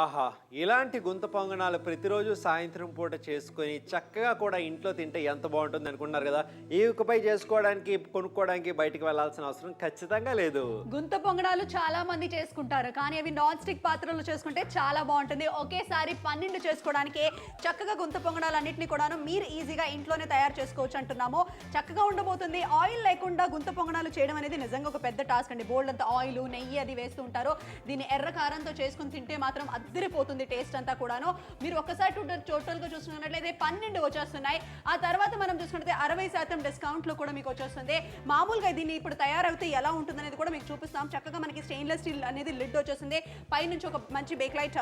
ఆహా! ఇలాంటి గుంత పొంగనాలు ప్రతిరోజు సాయంత్రం పూట చేసుకొని చక్కగా కూడా ఇంట్లో తింటే ఎంత బావుంటుంది అనుకుంటున్నారు గదా! ఇకపై చేసుకోవడానికి, కొనుక్కోవడానికి బయటికి వెళ్ళాల్సిన అవసరం ఖచ్చితంగా లేదు. గుంత పొంగడాలు చాలా మంది చేసుకుంటారు. కానీ అవి నాన్ స్టిక్ పాత్రలో చేసుకుంటే చాలా బాగుంటుంది. ఒకేసారి 12 చేసుకోవడానికి చక్కగా గుంత పొంగడాలన్నిటిని కూడాను మీరు ఈజీగా ఇంట్లోనే తయారు చేసుకోవచ్చు అంటున్నాము. చక్కగా ఉండబోతుంది. ఆయిల్ లేకుండా గుంత పొంగడాలు చేయడం అనేది నిజంగా ఒక పెద్ద టాస్క్ అండి. బోల్డ్ అంత ఆయిల్, నెయ్యి అది వేస్తూ ఉంటారు. దీన్ని ఎర్ర కారంతో చేసుకుని తింటే మాత్రం అద్దరిపోతుంది టేస్ట్ అంతా కూడాను. మీరు ఒక్కసారి టోటల్గా చూసుకున్నట్లయితే 12 వచ్చేస్తున్నాయి. ఆ తర్వాత మనం చూసుకుంటే 60% డిస్కౌంట్లో కూడా మీకు వచ్చేస్తుంది. మామూలుగా దీన్ని ఇప్పుడు తయారైతే ఎలా ఉంటుందనేది కూడా మీకు చూపిస్తాం. చక్కగా మనకి స్టెయిన్లెస్ స్టీల్ అనేది లిడ్ వచ్చేస్తుంది. పైనుంచి ఒక మంచి బేక్లైట్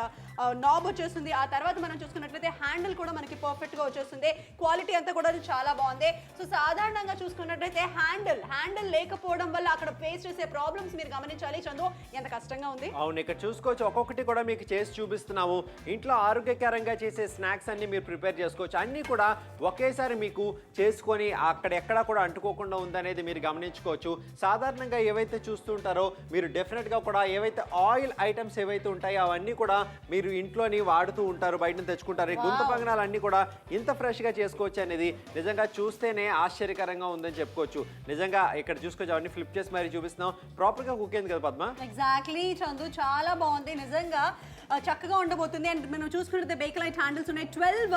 నాబ్ వచ్చేస్తుంది. ఆ తర్వాత మనం చూసుకున్నట్లయితే హ్యాండిల్ కూడా మనకి పర్ఫెక్ట్గా వచ్చేస్తుంది. క్వాలిటీ అంతా కూడా చాలా బాగుంది. సో సాధారణంగా చూసుకున్నట్లయితే హ్యాండిల్ లేకపోవడం వల్ల అక్కడ ఫేస్ చేసే ప్రాబ్లమ్స్ మీరు గమనించాలి. చందు ఎంత కష్టంగా ఉంది. అవును, ఇక్కడ చూసుకోవచ్చు. ఒక్కొక్కటి కూడా మీకు చేసి చూపిస్తున్నాము. ఇంట్లో ఆరోగ్యకరంగా చేసే స్నాక్స్ అన్ని మీరు ప్రిపేర్ చేసుకోవచ్చు. అన్నీ కూడా ఒకేసారి మీకు చేసుకొని అక్కడెక్కడా కూడా అంటుకోకుండా ఉందనేది మీరు గమనించుకోవచ్చు. సాధారణంగా ఏవైతే చూస్తుంటారో మీరు డెఫినెట్గా కూడా ఏవైతే ఆయిల్ ఐటమ్స్ ఏవైతే ఉంటాయో అవన్నీ కూడా మీరు ఇంట్లోని వాడుతూ ఉంటారు, బయట తెచ్చుకుంటారు. ఈ గుంత పొంగనాలు అన్నీ కూడా ఇంత ఫ్రెష్గా చేసుకోవచ్చు అనేది నిజంగా చూస్తేనే ఆశ్చర్యకరంగా ఉందని చెప్పుకోవచ్చు. నిజంగా ఇక్కడ చూసుకోవచ్చు, అవన్నీ ఫ్లిప్ చేసి మరీ చూపిస్తున్నాం. ప్రాపర్గా కుక్ అయింది కదా పద్మ? ఎగ్జాక్ట్లీ చందు, చాలా బాగుంది నిజంగా. చక్కగా ఉండబోతుంది. అండ్ మనం చూసుకుంటే బేక్లైట్ హ్యాండిల్స్ ఉన్నాయి. 12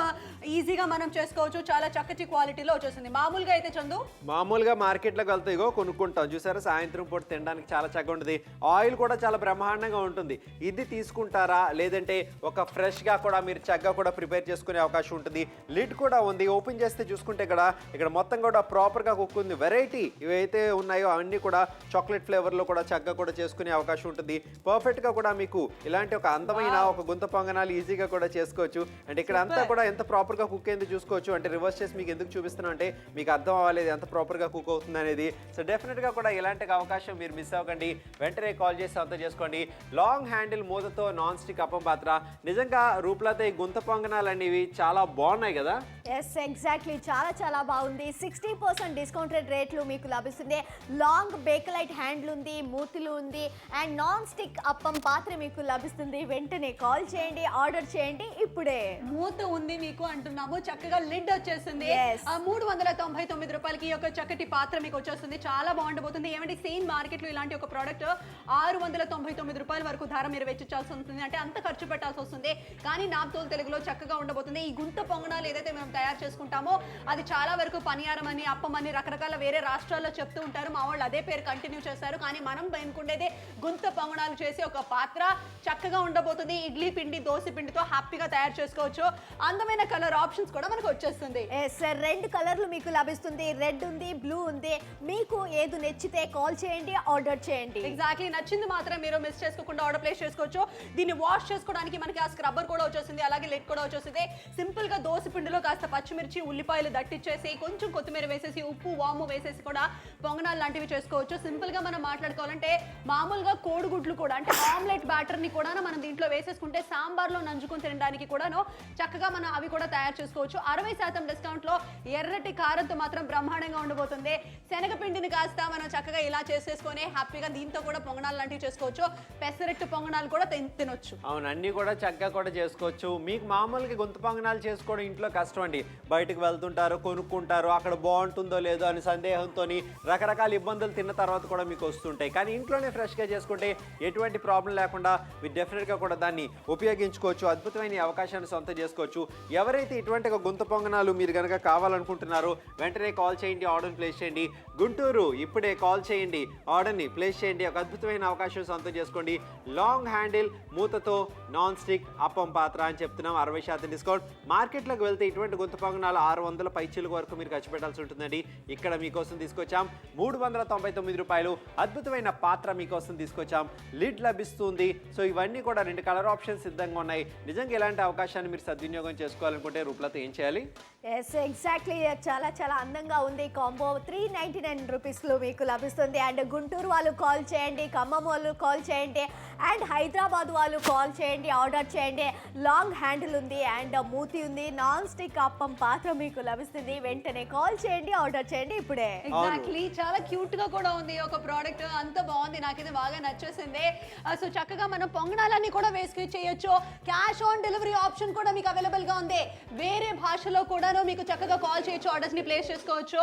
ఈజీగా మనం చేసుకోవచ్చు. చాలా చక్కటి క్వాలిటీలో వచ్చేసింది. మామూలుగా అయితే చందు మామూలుగా మార్కెట్లోకి వెళ్తే ఇగో కొనుక్కుంటాం చూసారా, సాయంత్రం పూట తినడానికి చాలా చక్కగా ఉంటుంది. ఆయిల్ కూడా చాలా బ్రహ్మాండంగా ఉంటుంది. ఇది తీసుకుంటారా, లేదంటే ఒక ఫ్రెష్గా కూడా మీరు చక్కగా కూడా ప్రిపేర్ చేసుకునే అవకాశం ఉంటుంది. లిడ్ కూడా ఉంది. ఓపెన్ చేస్తే చూసుకుంటే ఇక్కడ మొత్తం కూడా ప్రాపర్గా కుక్ ఉంది. వెరైటీ ఇవైతే ఉన్నాయో అవన్నీ కూడా చాక్లెట్ ఫ్లేవర్లో కూడా చక్కగా కూడా చేసుకునే అవకాశం ఉంటుంది. పర్ఫెక్ట్గా కూడా మీకు ఇలాంటి ఒక అందమైన ఒక గుంత పొంగనాలు ఈజీగా కూడా చేసుకోవచ్చు. అంటే ఇక్కడ అంతా కూడా ఎంత ప్రాపర్గా కుక్ అయింది చూసుకోవచ్చు. అంటే రివర్స్ చేసి మీకు ఎందుకు చూపిస్తున్నాం అంటే మీకు అర్థం అవ్వలేదు ఎంత ప్రాపర్గా కుక్ అవుతుంది అనేది. సో డెఫినెట్గా కూడా ఇలాంటి అవకాశం మీరు మిస్ అవ్వకండి. వెంటనే కాల్ చేసి అంతా చేసుకోండి. Long handle మూతతో non stick appam పాత్ర. నిజంగా రూపులతో ఈ గుంత పొంగనాలు అనేవి చాలా బాగున్నాయి కదా. ఎస్, ఎగ్జాక్ట్లీ, చాలా చాలా బాగుంది. 60% డిస్కౌంటెడ్ రేట్లు మీకు లభిస్తుంది. లాంగ్ బేకలైట్ హ్యాండిల్ ఉంది, మూతులు ఉంది, అండ్ నాన్ స్టిక్ అప్పం పాత్ర మీకు లభిస్తుంది. వెంటనే కాల్ చేయండి, ఆర్డర్ చేయండి ఇప్పుడే. మూత ఉంది మీకు అంటున్నాము. చక్కగా లిడ్ వచ్చేసింది. Yes. 399 రూపాయలకి ఒక చక్కటి పాత్ర మీకు వచ్చేస్తుంది. చాలా బాగుండబోతుంది. ఏమంటే సేమ్ మార్కెట్ లో ఇలాంటి ఒక ప్రోడక్ట్ 699 రూపాయల వరకు ధర మీరు వెచ్చించాల్సి ఉంటుంది. అంటే అంత ఖర్చు పెట్టాల్సి వస్తుంది. కానీ నాప్తోల్ తెలుగులో చక్కగా ఉండబోతుంది. ఈ గుంత పొంగనాలు ఏదైతే మేము తయారు చేసుకుంటామో అది చాలా వరకు పనియారం అని, అప్పం అని రకరకాల వేరే రాష్ట్రాల్లో చెప్తూ ఉంటారు. మా వాళ్ళు అదే పేరు కంటిన్యూ చేస్తారు. కానీ మనం అనుకునేదే గుంత పొంగనాలు చేసి ఒక పాత్ర చక్కగా ఉండబోతుంది. ఇడ్లీ పిండి, దోశ పిండితో హ్యాపీగా తయారు చేసుకోవచ్చు. అందమైన కలర్ ఆప్షన్స్ కూడా మనకు వచ్చేస్తుంది. రెండు కలర్లు మీకు లభిస్తుంది. రెడ్ ఉంది, బ్లూ ఉంది. మీకు ఏది నచ్చితే కాల్ చేయండి, ఆర్డర్ చేయండి. ఎగ్జాక్ట్లీ, నచ్చింది మాత్రం మీరు మిస్ చేసుకోకుండా ఆర్డర్ ప్లేస్ చేసుకోవచ్చు. దీన్ని వాష్ చేసుకోవడానికి మనకి ఆ స్క్రబ్బర్ కూడా వచ్చేసింది. అలాగే లిడ్ కూడా వచ్చేసింది. సింపుల్ గా దోశ పిండిలో కాస్త పచ్చిమిర్చి, ఉల్లిపాయలు దట్టిచ్చేసి కొంచెం కొత్తిమీర వేసేసి ఉప్పు, వాము వేసేసి కూడా పొంగనాలు లాంటివి చేసుకోవచ్చు. సింపుల్ గా మనం మాట్లాడుకోవాలంటే మామూలుగా కోడిగుడ్లు కూడా అంటే ఆమ్లెట్ బ్యాటర్ ని కూడా మనం దీంట్లో వేసేసుకుంటే సాంబార్లో నంజుకొని తినడానికి కూడాను చక్కగా మనం అవి కూడా తయారు చేసుకోవచ్చు. 60% డిస్కౌంట్ లో ఎర్రటి కారంతో మాత్రం బ్రహ్మాండంగా ఉండబోతుంది. శనగపిండిని కాస్త మనం చక్కగా ఇలా చేసేసుకొని హ్యాపీగా దీంతో కూడా పొంగనాలు లాంటివి చేసుకోవచ్చు. పెసరెట్టు పొంగనాలు కూడా తినొచ్చు. అవును, అన్నీ కూడా చక్కగా కూడా చేసుకోవచ్చు. మీకు మామూలుగా గుంత పొంగనాలు చేసుకోవడం ఇంట్లో కష్టం అండి. బయటకు వెళ్తుంటారు, కొనుక్కుంటారు, అక్కడ బాగుంటుందో లేదో అని సందేహంతో రకరకాల ఇబ్బందులు తిన్న తర్వాత కూడా మీకు వస్తుంటాయి. కానీ ఇంట్లోనే ఫ్రెష్గా చేసుకుంటే ఎటువంటి ప్రాబ్లం లేకుండా మీరు డెఫినెట్గా కూడా దాన్ని ఉపయోగించుకోవచ్చు. అద్భుతమైన అవకాశాన్ని సొంతం చేసుకోవచ్చు. ఎవరైతే ఇటువంటి ఒక గుంత పొంగనాలు మీరు కనుక కావాలనుకుంటున్నారో వెంటనే కాల్ చేయండి, ఆర్డర్ని ప్లేస్ చేయండి. గుంటూరు ఇప్పుడే కాల్ చేయండి, ఆర్డర్ని ప్లేస్ చేయండి. ఒక అద్భుతమైన అవకాశం సొంతం చేసుకోండి. Long handle మూతతో non stick appam పాత్ర అని చెప్తున్నాం. 60% డిస్కౌంట్. మార్కెట్లోకి వెళ్తే ఇటువంటి గుంత పొంగనాలు 600 పైచీలకు వరకు మీరు ఖర్చు పెట్టాల్సి ఉంటుందండి. ఇక్కడ మీకోసం తీసుకొచ్చాం 399 రూపాయలు. అద్భుతమైన పాత్ర మీకోసం తీసుకొచ్చాం. లిడ్ లభిస్తుంది. సో ఇవన్నీ కూడా 2 కలర్ ఆప్షన్స్ సిద్ధంగా ఉన్నాయి. నిజంగా ఇలాంటి అవకాశాన్ని మీరు సద్వినియోగం చేసుకోవాలనుకుంటే రూపలతో ఏం చేయాలి? ఎస్, ఎగ్జాక్ట్లీ, చాలా చాలా అందంగా ఉంది. కాంబో 399 రూపీస్లో మీకు లభిస్తుంది. అండ్ గుంటూరు వాళ్ళు కాల్ చేయండి, ఖమ్మం వాళ్ళు కాల్ చేయండి, అండ్ హైదరాబాద్ వాళ్ళు కాల్ చేయండి, ఆర్డర్ చేయండి. లాంగ్ హ్యాండిల్ ఉంది అండ్ మూతి ఉంది, నాన్ స్టిక్ అప్పం పాత్ర మీకు లభిస్తుంది. వెంటనే కాల్ చేయండి, ఆర్డర్ చేయండి ఇప్పుడే. ఎగ్జాక్ట్లీ, చాలా క్యూట్ గా కూడా ఉంది ఒక ప్రోడక్ట్, అంత బాగుంది, నాకైతే బాగా నచ్చేసింది. సో చక్కగా మనం పొంగనాలన్నీ కూడా వేసుకుని చేయొచ్చు. క్యాష్ ఆన్ డెలివరీ ఆప్షన్ కూడా మీకు అవైలబుల్ గా ఉంది. వేరే భాషలో కూడాను మీకు చక్కగా కాల్ చేయొచ్చు, ఆర్డర్స్ ని ప్లేస్ చేసుకోవచ్చు.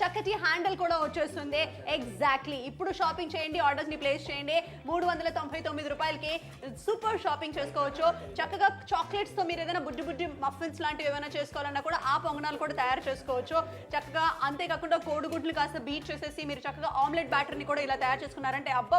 చక్కటి హ్యాండిల్ కూడా వచ్చేస్తుంది. ఎగ్జాక్ట్లీ, ఇప్పుడు షాపింగ్ చేయండి, ఆర్డర్స్ ని ప్లేస్ చేయండి. 399 రూపాయలకి సూపర్ షాపింగ్ చేసుకోవచ్చు. చక్కగా చాక్లెట్స్ తో మీరు ఏదైనా బుడ్డి బుడ్డి మఫిన్స్ లాంటివి ఏమైనా చేసుకోవాలన్నా కూడా ఆ పొంగనాలు కూడా తయారు చేసుకోవచ్చు చక్కగా. అంతేకాకుండా కోడిగుడ్లు కాస్త బీట్ చేసేసి మీరు చక్కగా ఆమ్లెట్ బ్యాటర్ ని కూడా ఇలా తయారు చేసుకున్నారంటే అబ్బా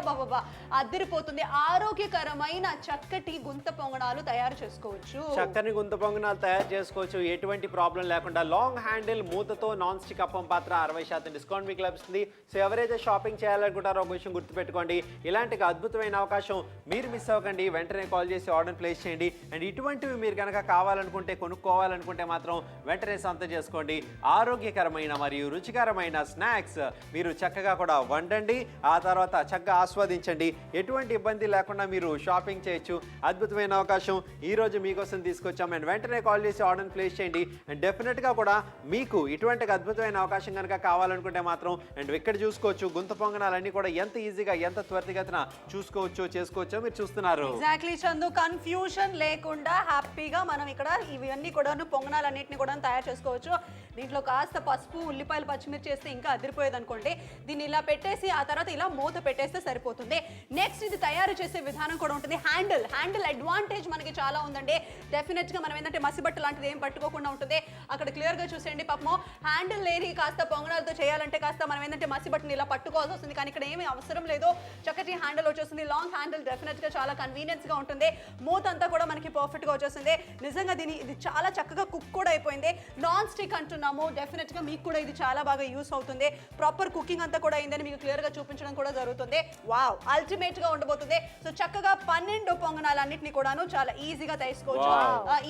అద్దరిపోతుంది. ఆరోగ్యకరమైన చక్కటి గుంత పొంగనాలు తయారు చేసుకోవచ్చు. చక్కని గుంత పొంగనాలు తయారు చేసుకోవచ్చు, ఎటువంటి ప్రాబ్లం లేకుండా. Long handle మూతతో non stick appam పాత్ర 60% డిస్కౌంట్ మీకు లభిస్తుంది. సో ఎవరైతే షాపింగ్ చేయాలనుకుంటారో ఒక విషయం గుర్తుపెట్టుకోండి, ఇలాంటి అద్భుతమైన అవకాశం మీరు మిస్ అవ్వకండి. వెంటనే కాల్ చేసి ఆర్డర్ ప్లేస్ చేయండి. అండ్ ఇటువంటివి మీరు కనుక కావాలనుకుంటే, కొనుక్కోవాలనుకుంటే మాత్రం వెంటనే సొంతం చేసుకోండి. ఆరోగ్యకరమైన మరియు రుచికరమైన స్నాక్స్ మీరు చక్కగా కూడా వండండి, ఆ తర్వాత చక్కగా ఆస్వాదించండి. ఎటువంటి ఇబ్బంది లేకుండా మీరు షాపింగ్ చేయొచ్చు. అద్భుతమైన అవకాశం ఈ రోజు మీకోసం తీసుకొచ్చాం. అండ్ వెంటనే కాల్ చేసి ఆర్డర్ ప్లేస్ చేయండి. అండ్ డెఫినెట్గా కూడా మీకు ఇటువంటి అద్భుతమైన అవకాశం కనుక కావాలనుకుంటే మాత్రం అండ్ ఇక్కడ చూసుకోవచ్చు గుంత పొంగనాలన్నీ కూడా ఎంత ఈజీగా ఎంత త్వరితగతిన చూసుకోవచ్చు చేసుకోవచ్చో మీరు చూస్తున్నారు. ఎగ్జాక్ట్లీ చందు, కన్ఫ్యూషన్ లేకుండా హ్యాపీగా మనం ఇక్కడ ఇవన్నీ కూడా పొంగనాలన్నింటినీ కూడా తయారు చేసుకోవచ్చు. దీంట్లో కాస్త పసుపు, ఉల్లిపాయలు, పచ్చిమిర్చి చేస్తే ఇంకా అదిరిపోయేది అనుకోండి. దీన్ని ఇలా పెట్టేసి ఆ తర్వాత ఇలా మూత పెట్టేస్తే సరిపోతుంది. నెక్స్ట్ ఇది తయారు చేసే విధానం కూడా ఉంటుంది. హ్యాండిల్ అడ్వాంటేజ్ మనకి చాలా ఉందండి. డెఫినెట్ గా మనం ఏంటంటే మసిబట్టు లాంటిది ఏం పట్టుకోకుండా ఉంటుంది. అక్కడ క్లియర్ గా చూసేయండి. పాపం హ్యాండిల్ లేని కాస్త పొంగనాలతో చేయాలంటే కాస్త మనం ఏంటంటే మసిబట్టుని ఇలా పట్టుకోవాల్సి వస్తుంది. కానీ ఇక్కడ ఏమీ అవసరం లేదు, చక్కటి హ్యాండిల్ వచ్చేస్తుంది. లాంగ్ హ్యాండిల్ డెఫినెట్ గా చాలా కన్వీనియన్స్ గా ఉంటుంది. మూత అంతా కూడా మనకి పర్ఫెక్ట్ గా వచ్చేస్తుంది. నిజంగా ఇది చాలా చక్కగా కుక్ కూడా అయిపోయింది. నాన్ స్టిక్ అంటున్నాము, డెఫినెట్ గా మీకు కూడా ఇది చాలా బాగా యూస్ అవుతుంది. ప్రాపర్ కుకింగ్ అంతా కూడా అయిందని మీకు క్లియర్ గా చూపించడం కూడా జరుగుతుంది. వావ్, అల్టిమేట్ గా ఉండబోతుంది. సో చక్కగా 12 పొంగనాలన్నింటినీ కూడాను చాలా ఈజీగా తీసుకోవచ్చు.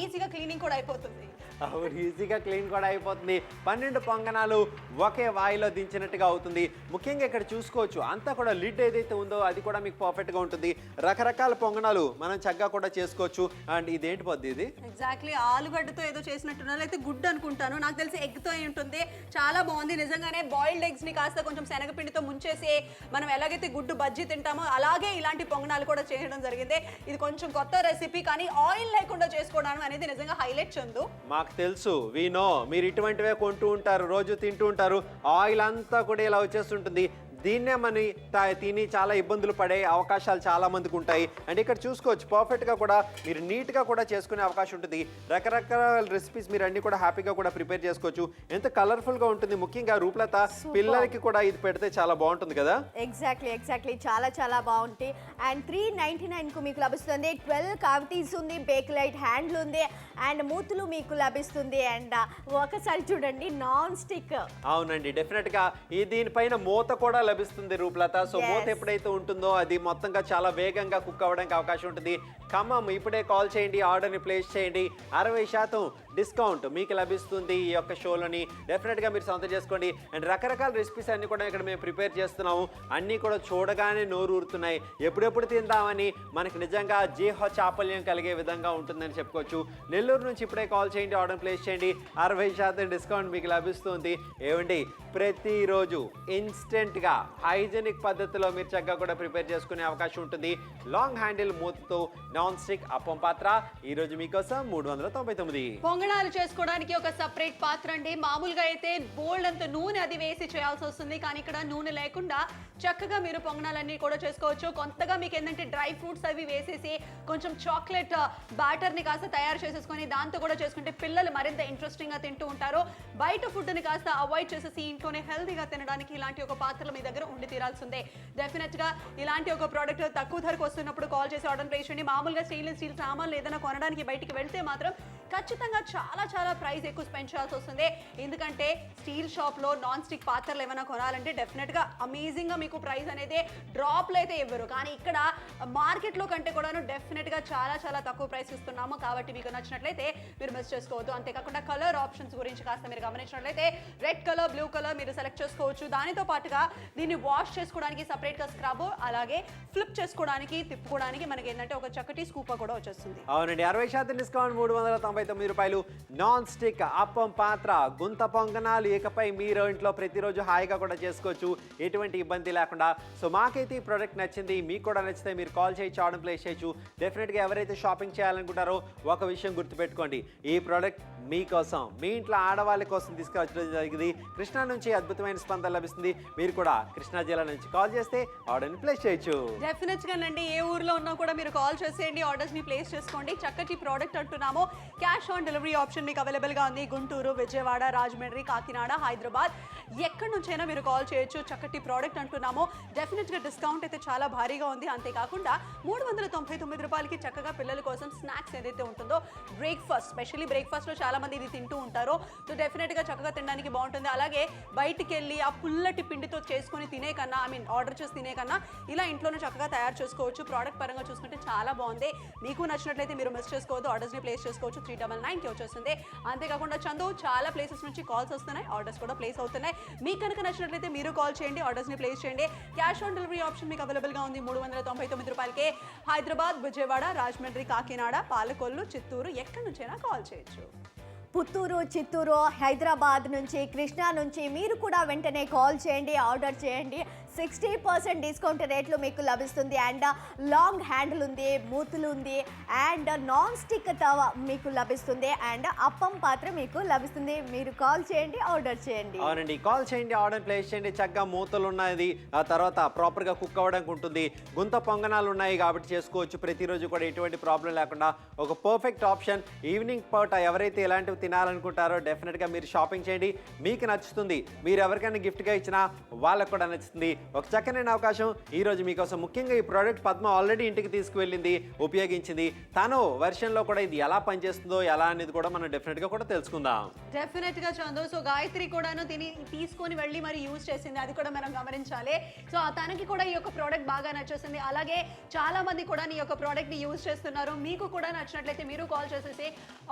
ఈజీగా క్లీనింగ్ కూడా అయిపోతుంది. అవును, ఈజీగా క్లీన్ కూడా అయిపోతుంది. 12 పొంగనాలు ఒకే వాయిలో దించినట్టుగా అవుతుంది. ముఖ్యంగా ఇక్కడ చూసుకోవచ్చు అంతా కూడా లిడ్ ఏదైతే ఉందో అది కూడా మీకు పర్ఫెక్ట్గా ఉంటుంది. రకరకాల పొంగనాలు మనం చక్కగా కూడా చేసుకోవచ్చు. అండ్ ఇదేంటి పద్ధతి ఇది? ఎగ్జాక్ట్లీ, ఆలుగడ్డతో ఏదో చేసినట్టున్నారు, అయితే గుడ్ అనుకుంటాను. నాకు తెలిసి ఎగ్తో అయి ఉంటుంది. చాలా బాగుంది నిజంగానే. బాయిల్డ్ ఎగ్స్ని కాస్త కొంచెం శనగపిండితో ముంచేసి మనం ఎలాగైతే గుడ్డు బజ్జీ తింటామో అలాగే ఇలాంటి పొంగనాలు కూడా చేయడం జరిగింది. ఇది కొంచెం కొత్త రెసిపీ, కానీ ఆయిల్ లేకుండా చేసుకోవడం అనేది నిజంగా హైలైట్ చందు. మాకు తెలుసు, వీ నో, మీరు ఇటువంటివే కొంటూ ఉంటారు, రోజు తింటూ ఉంటారు. ఆయిల్ అంతా కూడా ఇలా వచ్చేస్తుంటుంది. దీన్నే మన తిని చాలా ఇబ్బందులు పడే అవకాశాలు చాలా మందికి ఉంటాయి. అండ్ ఇక్కడ చూసుకోవచ్చు పర్ఫెక్ట్గా కూడా మీరు నీట్గా కూడా చేసుకునే అవకాశం ఉంటుంది. రకరకాల రెసిపీస్ మీరు అన్ని కూడా హ్యాపీగా కూడా ప్రిపేర్ చేసుకోవచ్చు. ఎంత కలర్ఫుల్గా ఉంటుంది. ముఖ్యంగా రూపలత పిల్లలకి కూడా ఇది పెడితే చాలా బాగుంటుంది కదా. ఎగ్జాక్ట్లీ చాలా బాగుంటాయి. అండ్ 399కు మీకు లభిస్తుంది. 12 కావిటీస్ ఉంది, బేక్లైట్ హ్యాండిల్ ఉంది అండ్ మూతులు మీకు లభిస్తుంది. అండ్ ఒకసారి చూడండి, నాన్ స్టిక్. అవునండి, డెఫినెట్గా ఈ దీనిపైన మూత కూడా లభిస్తుంది రూపలత. సో మూత ఎప్పుడైతే ఉంటుందో అది మొత్తంగా చాలా వేగంగా కుక్ అవ్వడానికి అవకాశం ఉంటుంది. ఖమ్మం, ఇప్పుడే కాల్ చేయండి, ఆర్డర్ని ప్లేస్ చేయండి. 60% డిస్కౌంట్ మీకు లభిస్తుంది ఈ యొక్క షోలోని. డెఫినెట్గా మీరు సొంతం చేసుకోండి. అండ్ రకరకాల రెసిపీస్ అన్ని కూడా ఇక్కడ మేము ప్రిపేర్ చేస్తున్నాము. అన్నీ కూడా చూడగానే నోరు ఊరుతున్నాయి. ఎప్పుడెప్పుడు తిందామని మనకి నిజంగా జీహ చాపల్యం కలిగే విధంగా ఉంటుందని చెప్పుకోవచ్చు. నెల్లూరు నుంచి ఇప్పుడే కాల్ చేయండి, ఆర్డర్ ప్లేస్ చేయండి. 60% డిస్కౌంట్ మీకు లభిస్తుంది. ఏమండి, ప్రతిరోజు ఇన్స్టెంట్గా హైజెనిక్ పద్ధతిలో మీరు చక్కగా కూడా ప్రిపేర్ చేసుకునే అవకాశం ఉంటుంది. Long handle మూతతో non stick appam పాత్ర ఈ రోజు మీకోసం 399. పొంగనాలు చేసుకోవడానికి ఒక సపరేట్ పాత్ర అండి. మామూలుగా అయితే బోల్డ్ అంత నూనె అది వేసి చేయాల్సి వస్తుంది, కానీ ఇక్కడ నూనె లేకుండా చక్కగా మీరు పొంగనాలన్నీ కూడా చేసుకోవచ్చు. కొంతగా మీకు ఏంటంటే డ్రై ఫ్రూట్స్ అవి వేసేసి కొంచెం చాక్లెట్ బ్యాటర్ని కాస్త తయారు చేసేసుకొని దాంతో కూడా చేసుకుంటే పిల్లలు మరింత ఇంట్రెస్టింగ్గా తింటూ ఉంటారు. బయట ఫుడ్ని కాస్త అవాయిడ్ చేసేసి ఇంట్లోనే హెల్తీగా తినడానికి ఇలాంటి ఒక పాత్రలు మీ దగ్గర ఉండి తీరాల్సిందే. డెఫినెట్గా ఇలాంటి ఒక ప్రోడక్ట్ తక్కువ ధరకు వస్తున్నప్పుడు కాల్ చేసి ఆర్డర్ ప్లేస్ చేయండి. మామూలుగా స్టెయిన్లెస్ స్టీల్ సామాన్లు ఏదైనా కొనడానికి బయటికి వెళ్తే మాత్రం ఖచ్చితంగా చాలా చాలా ప్రైస్ ఎక్కువ స్పెండ్ చేయాల్సి వస్తుంది. ఎందుకంటే స్టీల్ షాప్లో నాన్ స్టిక్ పాత్రలు ఏమైనా కొనాలంటే డెఫినెట్గా అమేజింగ్గా మీకు ప్రైస్ అనేది డ్రాప్లో అయితే ఇవ్వరు. కానీ ఇక్కడ మార్కెట్లో కంటే కూడాను డెఫినెట్గా చాలా చాలా తక్కువ ప్రైస్ ఇస్తున్నాము. కాబట్టి మీకు నచ్చినట్లయితే మీరు మిస్ చేసుకోవద్దు. అంతేకాకుండా కలర్ ఆప్షన్స్ గురించి కాస్త మీరు గమనించినట్లయితే రెడ్ కలర్, బ్లూ కలర్ మీరు సెలెక్ట్ చేసుకోవచ్చు. దానితో పాటుగా దీన్ని వాష్ చేసుకోవడానికి సపరేట్గా స్క్రబ్, అలాగే ఫ్లిప్ చేసుకోవడానికి, తిప్పుకోవడానికి మనకి ఏంటంటే ఒక చక్కటి స్కూపర్ కూడా వచ్చేస్తుంది. అవునండి, 60% డిస్కౌంట్, 399 రూపాయలు. నాన్ స్టిక్ అప్పం పాత్ర, గుంత పొంగనాలు ఇకపై మీరు ఇంట్లో ప్రతిరోజు హాయిగా కూడా చేసుకోవచ్చు, ఎటువంటి ఇబ్బంది లేకుండా. సో మాకైతే ఈ ప్రోడక్ట్ నచ్చింది, మీకు కూడా నచ్చితే మీరు కాల్ చేయొచ్చు, ఆర్డర్ ప్లేస్ చేయొచ్చు. డెఫినెట్గా ఎవరైతే షాపింగ్ చేయాలనుకుంటారో ఒక విషయం గుర్తుపెట్టుకోండి, ఈ ప్రోడక్ట్ మీకోసం, మీ ఇంట్లో ఆడవాళ్ళ కోసం తీసుకురావడం జరిగింది. కృష్ణా నుంచి అద్భుతమైన స్పందన లభిస్తుంది. మీరు కూడా కృష్ణా జిల్లా నుంచి కాల్ చేస్తే ఆర్డర్ని ప్లేస్ చేయొచ్చు. డెఫినెట్గా అండి, ఏ ఊర్లో ఉన్నా కూడా మీరు కాల్ చేసేయండి, ఆర్డర్స్ని ప్లేస్ చేసుకోండి. చక్కటి ప్రోడక్ట్ అంటున్నాము. క్యాష్ ఆన్ డెలివరీ ఆప్షన్ మీకు అవైలబుల్గా ఉంది. గుంటూరు, విజయవాడ, రాజమండ్రి, కాకినాడ, హైదరాబాద్ ఎక్కడి నుంచైనా మీరు కాల్ చేయొచ్చు. చక్కటి ప్రోడక్ట్ అంటున్నాము. డెఫినెట్గా డిస్కౌంట్ అయితే చాలా భారీగా ఉంది. అంతేకాకుండా 399 రూపాయలకి చక్కగా పిల్లల కోసం స్నాక్స్ ఏదైతే ఉంటుందో, బ్రేక్ఫాస్ట్, స్పెషల్లీ బ్రేక్ఫాస్ట్లో చాలా మంది ఇది తింటూ ఉంటారు. సో డెఫినెట్గా చక్కగా తినడానికి బాగుంటుంది. అలాగే బయటికి వెళ్ళి ఆ పుల్లటి పిండితో చేసుకొని తినే కన్నా, ఆర్డర్ చేసి తినే కన్నా ఇలా ఇంట్లోనే చక్కగా తయారు చేసుకోవచ్చు. ప్రోడక్ట్ పరంగా చూసుకుంటే చాలా బాగుంది. మీకు నచ్చినట్లయితే మీరు మిస్ చేసుకోవద్దు, ఆర్డర్స్ని ప్లేస్ చేసుకోవచ్చు. 399కి వచ్చేస్తుంది. అంతేకాకుండా చందు, చాలా ప్లేసెస్ నుంచి కాల్స్ వస్తున్నాయి, ఆర్డర్స్ కూడా ప్లేస్ అవుతున్నాయి. మీకు కనుక నచ్చినట్లయితే మీరు కాల్ చేయండి, ఆర్డర్స్ని ప్లేస్ చేయండి. క్యాష్ ఆన్ డెలివరీ ఆప్షన్ మీకు అవైలబుల్గా ఉంది. 399 రూపాయలకే హైదరాబాద్, విజయవాడ, రాజమండ్రి, కాకినాడ, పాలకొల్లు, చిత్తూరు ఎక్కడి నుంచైనా కాల్ చేయొచ్చు. పుత్తూరు, చిత్తూరు, హైదరాబాద్ నుంచి, కృష్ణా నుంచి మీరు కూడా వెంటనే కాల్ చేయండి, ఆర్డర్ చేయండి. 60% డిస్కౌంట్ రేట్లు మీకు లభిస్తుంది. అండ్ లాంగ్ హ్యాండిల్ ఉంది, మూతులు ఉంది, అండ్ నాన్ స్టిక్ తవ మీకు లభిస్తుంది, అండ్ అప్పం పాత్ర మీకు లభిస్తుంది. మీరు కాల్ చేయండి, ఆర్డర్ చేయండి. అవునండి, కాల్ చేయండి, ఆర్డర్ ప్లేస్ చేయండి. చక్కగా మూతలు ఉన్నది, ఆ తర్వాత ప్రాపర్గా కుక్ అవ్వడానికి ఉంటుంది. గుంత పొంగనాలు ఉన్నాయి కాబట్టి చేసుకోవచ్చు. ప్రతిరోజు కూడా ఎటువంటి ప్రాబ్లం లేకుండా ఒక పర్ఫెక్ట్ ఆప్షన్. ఈవినింగ్ పూట ఎవరైతే ఇలాంటివి తినాలనుకుంటారో డెఫినెట్గా మీరు షాపింగ్ చేయండి, మీకు నచ్చుతుంది. మీరు ఎవరికైనా గిఫ్ట్గా ఇచ్చినా వాళ్ళకు కూడా నచ్చుతుంది. ఒక చక్కనైన అవకాశం ఈ రోజు మీకోసం. ముఖ్యంగా ఈ ప్రోడక్ట్ పద్మ ఆల్రెడీ ఇంటికి తీసుకువెళ్ళింది, ఉపయోగించింది. తను వెర్షన్లో కూడా ఇది ఎలా పనిచేస్తుందో ఎలా అనేది కూడా మనం డెఫినెట్గా కూడా తెలుసుకుందాం. డెఫినెట్గా చందు. సో గాయత్రి కూడాను తీసుకొని వెళ్ళి మరి యూజ్ చేసింది, అది కూడా మనం గమనించాలి. సో తనకి కూడా ఈ యొక్క ప్రోడక్ట్ బాగా నచ్చేసింది. అలాగే చాలా మంది కూడా ఈ యొక్క ప్రోడక్ట్ని యూజ్ చేస్తున్నారు. మీకు కూడా నచ్చినట్లయితే మీరు కాల్ చేసేసి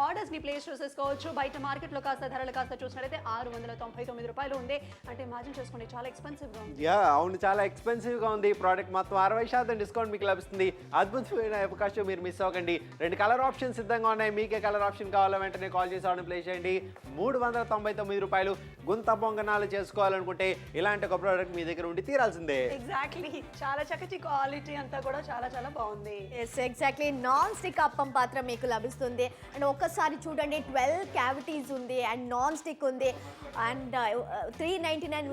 ఆర్డర్స్ని ప్లేస్ చేసేసుకోవచ్చు. బయట మార్కెట్లో కాస్త ధరలు కాస్త చూసినట్లయితే 699 రూపాయలు ఉంది. అంటే ఇమాజిన్ చేసుకోండి, చాలా ఎక్స్పెన్సివ్గా ఉంది. అవును, చాలా ఎక్స్పెన్సివ్గా ఉంది. ప్రోడక్ట్ మొత్తం 60% డిస్కౌంట్ మీకు లభిస్తుంది. అద్భుతమైన అవకాశం, మీరు మిస్ అవ్వకండి. 2 కలర్ ఆప్షన్ సిద్ధంగా ఉన్నాయి. మీకే కలర్ ఆప్షన్ కావాలో వెంటనే కాల్ చేసి ఆర్డర్ ప్లేస్ చేయండి. 399 రూపాయలు. గుంత పొంగనాలు చేసుకోవాలనుకుంటే ఇలాంటి ఒక ప్రోడక్ట్ మీ దగ్గర ఉండి తీరాల్సిందే. ఎగ్జాక్ట్లీ, చాలా చక్కటి క్వాలిటీ అంతా కూడా చాలా చాలా బాగుంది. Yes, exactly. Non stick appam పాత్ర మీకు లభిస్తుంది. అండ్ ఒక్కసారి చూడండి, 12 క్యావిటీస్ ఉంది, అండ్ నాన్ స్టిక్ ఉంది, అండ్ 399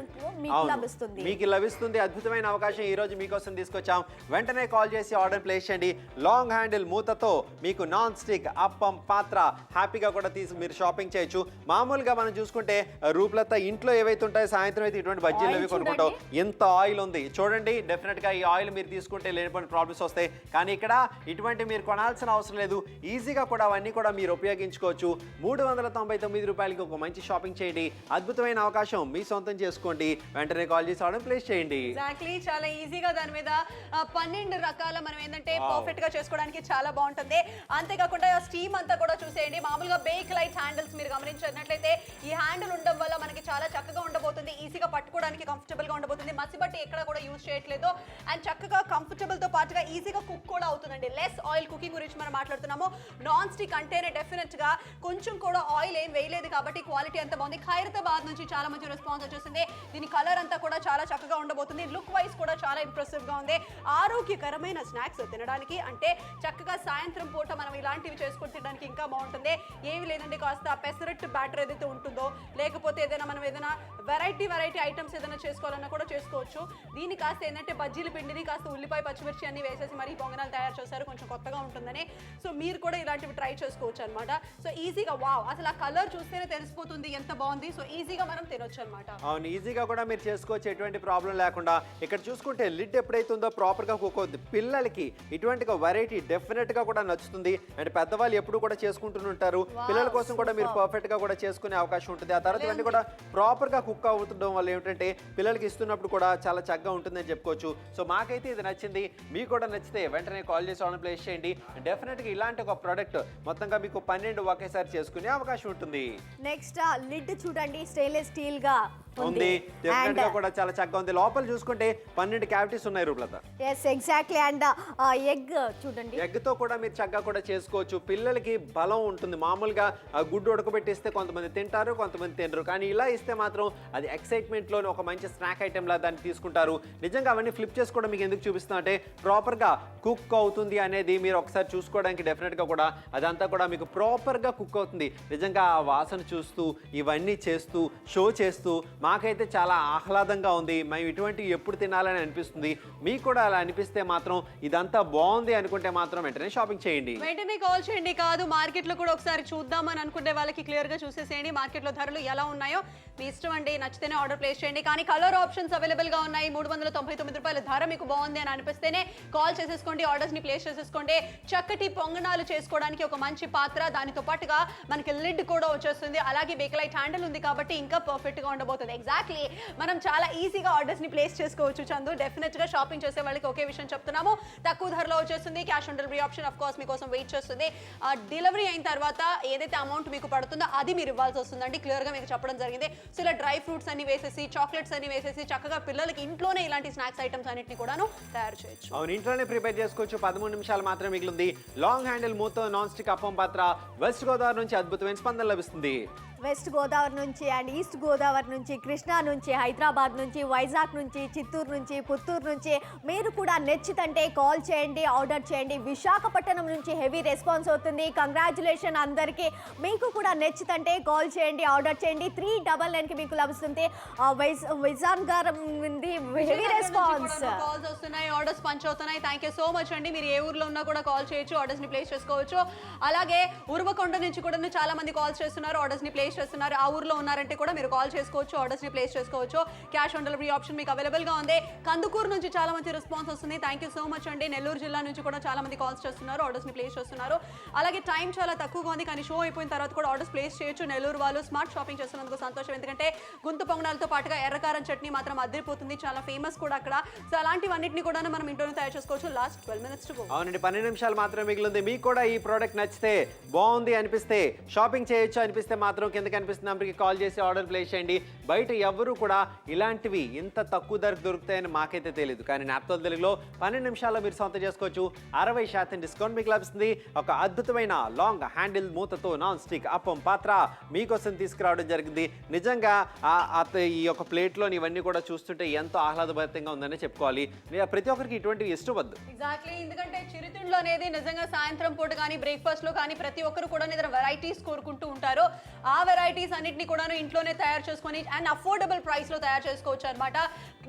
మీకు లభిస్తుంది. మీకు లభిస్తుంది. అద్భుతమైన అవకాశం ఈ రోజు మీకోసం తీసుకొచ్చాం. వెంటనే కాల్ చేసి ఆర్డర్ ప్లేస్ చేయండి. లాంగ్ హ్యాండిల్ మూతతో మీకు నాన్ స్టిక్ అప్పం పాత్ర హ్యాపీగా కూడా మీరు షాపింగ్ చేయొచ్చు. మామూలుగా మనం చూసుకుంటే రూపులతో ఇంట్లో ఏవైతే ఉంటాయో సాయంత్రం అయితే ఇటువంటి బజ్జీలు అవి కొనుక్కుంటాం. ఎంత ఆయిల్ ఉంది చూడండి. డెఫినెట్గా ఈ ఆయిల్ మీరు తీసుకుంటే లేనిపోయిన ప్రాబ్లమ్స్ వస్తాయి. కానీ ఇక్కడ ఇటువంటి మీరు కొనాల్సిన అవసరం లేదు. ఈజీగా కూడా అవన్నీ కూడా మీరు ఉపయోగించుకోవచ్చు. 399 రూపాయలకి ఒక మంచి షాపింగ్ చేయండి. అద్భుతమైన అవకాశం మీ సొంతం చేసుకోండి. వెంటనే కాల్ చేసి ఆర్డర్ ప్లేస్ చేయండి. ఎగ్జాక్ట్లీ, చాలా ఈజీగా దాని మీద 12 రకాల మనం ఏంటంటే పర్ఫెక్ట్ గా చేసుకోవడానికి చాలా బాగుంటుంది. అంతేకాకుండా స్టీమ్ అంతా కూడా చూసేయండి. మామూలుగా బేక్ లైట్ హ్యాండిల్స్ మీరు గమనించినట్లయితే ఈ హ్యాండిల్ ఉండడం వల్ల మనకి చాలా చక్కగా ఉండబోతుంది. ఈజీగా పట్టుకోవడానికి కంఫర్టబుల్ గా ఉండబోతుంది. మసి బట్టి ఎక్కడ కూడా యూజ్ చేయట్లేదు. అండ్ చక్కగా కంఫర్టబుల్ తో పాటుగా ఈజీగా కుక్ కూడా అవుతుందండి. లెస్ ఆయిల్ కుకింగ్ గురించి మనం మాట్లాడుతున్నాము. నాన్ స్టిక్ అంటేనే డెఫినెట్ గా కొంచెం కూడా ఆయిల్ ఏం వేయలేదు కాబట్టి క్వాలిటీ అంత బాగుంది. ఖైరతాబాద్ నుంచి చాలా మంచి రెస్పాన్స్ వచ్చేసింది. దీని కలర్ అంతా కూడా చాలా చక్కగా ఉండబోతుంది. లుక్ వైజ్ కూడా చాలా ఇంప్రెసివ్ గా ఉంది. ఆరోగ్యకరమైన స్నాక్స్ తినడానికి, అంటే చక్కగా సాయంత్రం పూట మనం ఇలాంటివి చేసుకుని తినడానికి ఇంకా బాగుంటుంది. ఏమి లేదండి, కాస్త పెసరట్టు బ్యాటర్ ఏదైతే ఉంటుందో, లేకపోతే ఏదైనా మనం ఏదైనా వెరైటీ ఐటమ్స్ ఏదైనా చేసుకోవాలన్నా కూడా చేసుకోవచ్చు. దీన్ని కాస్త ఏంటంటే బజ్జీల పిండిని కాస్త ఉల్లిపాయ, పచ్చిమిర్చి అన్ని వేసేసి మరీ పొంగనాలు తయారు చేస్తారు, కొంచెం కొత్తగా ఉంటుందని. సో మీరు కూడా ఇలాంటివి ట్రై చేసుకోవచ్చు అనమాట. సో ఈజీగా వావ్, అసలు ఆ కలర్ చూస్తేనే తెలిసిపోతుంది ఎంత బాగుంది. సో ఈజీగా మనం తినొచ్చు అనమాట. అవును, ఈజీగా కూడా మీరు చేసుకోవచ్చు, ఎటువంటి ప్రాబ్లం లేకుండా ఇక్కడ చూసుకుంటే లిడ్ ఎప్పుడైతే ఉందో ప్రాపర్గా కుక్ అవుతుంది. పిల్లలకి ఇటువంటి వెరైటీ డెఫినెట్గా కూడా నచ్చుతుంది. అండ్ పెద్దవాళ్ళు ఎప్పుడు కూడా చేసుకుంటుంటారు. పిల్లల కోసం కూడా మీరు పర్ఫెక్ట్గా కూడా చేసుకునే అవకాశం ఉంటుంది. ఆ తర్వాత ఇవన్నీ కూడా ప్రాపర్గా కుక్ అవుతుండడం వల్ల ఏమిటంటే పిల్లలకి ఇస్తున్నప్పుడు కూడా చాలా చక్కగా ఉంటుందని చెప్పుకోవచ్చు. సో మాకైతే ఇది నచ్చింది. మీకు కూడా నచ్చితే వెంటనే కాల్ చేసి ఆర్డర్ ప్లేస్ చేయండి. డెఫినెట్గా ఇలాంటి ఒక ప్రోడక్ట్ మొత్తంగా మీకు 12 ఒకేసారి చేసుకునే అవకాశం ఉంటుంది. నెక్స్ట్ లిడ్ చూడండి, స్టెయిన్లెస్ స్టీల్ గా ఉంది. డెఫినెట్ గా కూడా చాలా చక్కగా ఉంది. లోపల చూసుకుంటే 12 క్యావిటీస్ ఉన్నాయి Roopalatha. yes exactly. And egg చూడండి, ఎగ్ తో కూడా మీరు చక్కగా కూడా చేసుకోవచ్చు. పిల్లలకి బలం ఉంటుంది. మామూలుగా గుడ్డు ఉడకబెట్టిస్తే కొంతమంది తింటారు, కొంతమంది తినరు. కానీ ఇలా ఇస్తే మాత్రం అది ఎక్సైట్మెంట్ లోనే ఒక మంచి స్నాక్ ఐటెం లా దాన్ని తీసుకుంటారు. నిజంగా అవన్నీ ఫ్లిప్ చేసి కూడా మీకు ఎందుకు చూపిస్తున్నా అంటే ప్రాపర్ గా కుక్ అవుతుంది అనేది మీరు ఒకసారి చూసుకోవడానికి. డెఫినెట్ గా కూడా అదంతా కూడా మీకు ప్రాపర్ గా కుక్ అవుతుంది. నిజంగా ఆ వాసన చూస్తూ ఇవన్నీ చేస్తూ షో చేస్తూ మాకైతే చాలా ఆహ్లాదంగా ఉంది. మేము ఇటువంటివి ఎప్పుడు తినాలని అనిపిస్తుంది. మీకు కూడా అలా అనిపిస్తే మాత్రం ఇదంతా బాగుంది అనుకుంటే మాత్రం వెంటనే షాపింగ్ చేయండి. వెంటనే కాల్ చేయండి. కాదు, మార్కెట్లో కూడా ఒకసారి చూద్దామని అనుకునే వాళ్ళకి క్లియర్గా చూసేసేయండి. మార్కెట్లో ధరలు ఎలా ఉన్నాయో మీ ఇష్టం అండి. నచ్చితేనే ఆర్డర్ ప్లేస్ చేయండి. కానీ కలర్ ఆప్షన్స్ అవైలబుల్గా ఉన్నాయి. 399 రూపాయల ధర మీకు బాగుంది అని అనిపిస్తేనే కాల్ చేసేసుకోండి. ఆర్డర్స్ని ప్లేస్ చేసేసుకోండి. చక్కటి పొంగనాలు చేసుకోవడానికి ఒక మంచి పాత్ర, దానితో పాటుగా మనకి లిడ్ కూడా వచ్చేస్తుంది. అలాగే బేకలైట్ హ్యాండిల్ ఉంది కాబట్టి ఇంకా పర్ఫెక్ట్గా ఉండబోతుంది. ఎగ్జాక్ట్లీ, మనం చాలా ఈజీగా ఆర్డర్స్ని ప్లేస్ చేసుకోవచ్చు. చందు, డెఫినెట్గా షాపింగ్ చేసే వాళ్ళకి ఒకే విషయం చెప్తున్నాము, తక్కువ ధరలో వచ్చేస్తుంది. Cash on delivery option of course మీకోసం వెయిట్ చేస్తుంది. డెలివరీ అయిన తర్వాత ఏదైతే అమౌంట్ మీకు పడుతుందో అది మీరు ఇవ్వాల్సి వస్తుందండి. క్లియర్గా మీకు చెప్పడం జరిగింది. సో ఇలా డ్రై ఫ్రూట్స్ అన్ని వేసేసి, చాక్లెట్స్ అన్ని వేసేసి చక్కగా పిల్లలకి ఇంట్లోనే ఇలాంటి స్నాక్స్ ఐటమ్స్ అన్నింటినీ కూడాను తయారు చేయొచ్చు. అవును, ఇంట్లోనే ప్రిపేర్ చేసుకోవచ్చు. 13 నిమిషాలు మాత్రమే మిగిలింది. Long handle మూతో non stick appam పాత్ర వెస్ట్ గోదావరి నుంచి అద్భుతమైన స్పందన లభిస్తుంది. వెస్ట్ గోదావరి నుంచి అండ్ ఈస్ట్ గోదావరి నుంచి, కృష్ణా నుంచి, హైదరాబాద్ నుంచి, వైజాగ్ నుంచి, చిత్తూరు నుంచి, పుత్తూరు నుంచి మీరు కూడా నచ్చితంటే కాల్ చేయండి, ఆర్డర్ చేయండి. విశాఖపట్నం నుంచి హెవీ రెస్పాన్స్ అవుతుంది. కంగ్రాచులేషన్ అందరికీ. మీకు కూడా నచ్చితంటే కాల్ చేయండి, ఆర్డర్ చేయండి. 399కి మీకు లభిస్తుంది. విజయనగరం నుండి హెవీ రెస్పాన్స్ కాల్స్ వస్తున్నాయి, ఆర్డర్స్ పంచ్ అవుతున్నాయి. థ్యాంక్ యూ సో మచ్ అండి. మీరు ఏ ఊర్లో ఉన్నా కూడా కాల్ చేయొచ్చు, ఆర్డర్స్ ని ప్లేస్ చేసుకోవచ్చు. అలాగే ఉరువకొండ నుంచి కూడా చాలా మంది కాల్స్ చేస్తున్నారు, ఆర్డర్స్ ని ప్లేస్ చేస్తున్నారు. ఆ ఊర్లో ఉన్నారంటే కూడా మీరు కాల్ చేసుకోవచ్చు, ఆర్డర్స్ ని ప్లేస్ చేసుకోవచ్చు. క్యాష్ ఆన్ డెలివరీ ఆప్షన్ మీకు అవైలబుల్ గా ఉంది. కందుకూరు నుంచి చాలా మంది రెస్పాన్స్ వస్తుంది. థ్యాంక్ యూ సో మచ్ అండి. నెల్లూరు జిల్లా నుంచి కూడా చాలా మంది కాల్స్ చేస్తున్నారు, ఆర్డర్స్ ని ప్లేస్ చేస్తున్నారు. అలాగే టైం చాలా తక్కువగా ఉంది కానీ షో అయిపోయిన తర్వాత కూడా ఆర్డర్స్ ప్లేస్ చేయొచ్చు. నెల్లూరు వాళ్ళు స్మార్ట్ షాపింగ్ చేస్తున్నందుకు సంతోషం. ఎందుకంటే గుంతు పొంగనాలతో పాటుగా ఎర్రకారం చట్నీ మాత్రం అదిరిపోతుంది, చాలా ఫేమస్ కూడా అక్కడ. సో అలాంటివన్నిటిని కూడా మనం ఇంట్లోనే తయారు చేసుకోవచ్చు. Last 12 minutes to go. అవునండి, 12 నిమిషాలు మాత్రమే మిగిలింది. మీకు కూడా ఈ ప్రోడక్ట్ నచ్చితే, బాగుంది అనిపిస్తే, షాపింగ్ చేయొచ్చు అనిపిస్తే మాత్రం కింద కనిపిస్తున్న నెంబర్కి కాల్ చేసి ఆర్డర్ ప్లేస్ చేయండి. బయట ఎవరు కూడా ఇలాంటివి ఇంత తక్కువ ధరకు దొరుకుతాయని మాకైతే తెలియదు. కానీ నాప్తోల్ తెలుగులో 12 నిమిషాల్లో మీరు సొంతం చేసుకోవచ్చు. 60% డిస్కౌంట్ మీకు లభిస్తుంది. ఒక అద్భుతమైన long handle మూతతో non stick appam పాత్ర మీకోసం తీసుకురావడం జరిగింది. నిజంగా ఈ యొక్క ప్లేట్లోని ఇవన్నీ కూడా చూస్తుంటే ఎంతో ఆహ్లాదభరితంగా ఉందని చెప్పుకోవాలి. ప్రతి ఒక్కరికి ఇటువంటివి ఇష్టం వద్దు. ఎగ్జాక్ట్లీ, ఎందుకంటే చిరుతిండ్లు అనేది నిజంగా సాయంత్రం పూట కానీ బ్రేక్ఫాస్ట్ లో కానీ ప్రతి ఒక్కరు కూడా ఏదైనా వెరైటీస్ కోరుకుంటూ ఉంటారు. ఆ వెరైటీస్ అన్నిటిని కూడా ఇంట్లోనే తయారు చేసుకొని అండ్ అఫోర్డబుల్ ప్రైస్ లో తయారు చేసుకోవచ్చు అనమాట.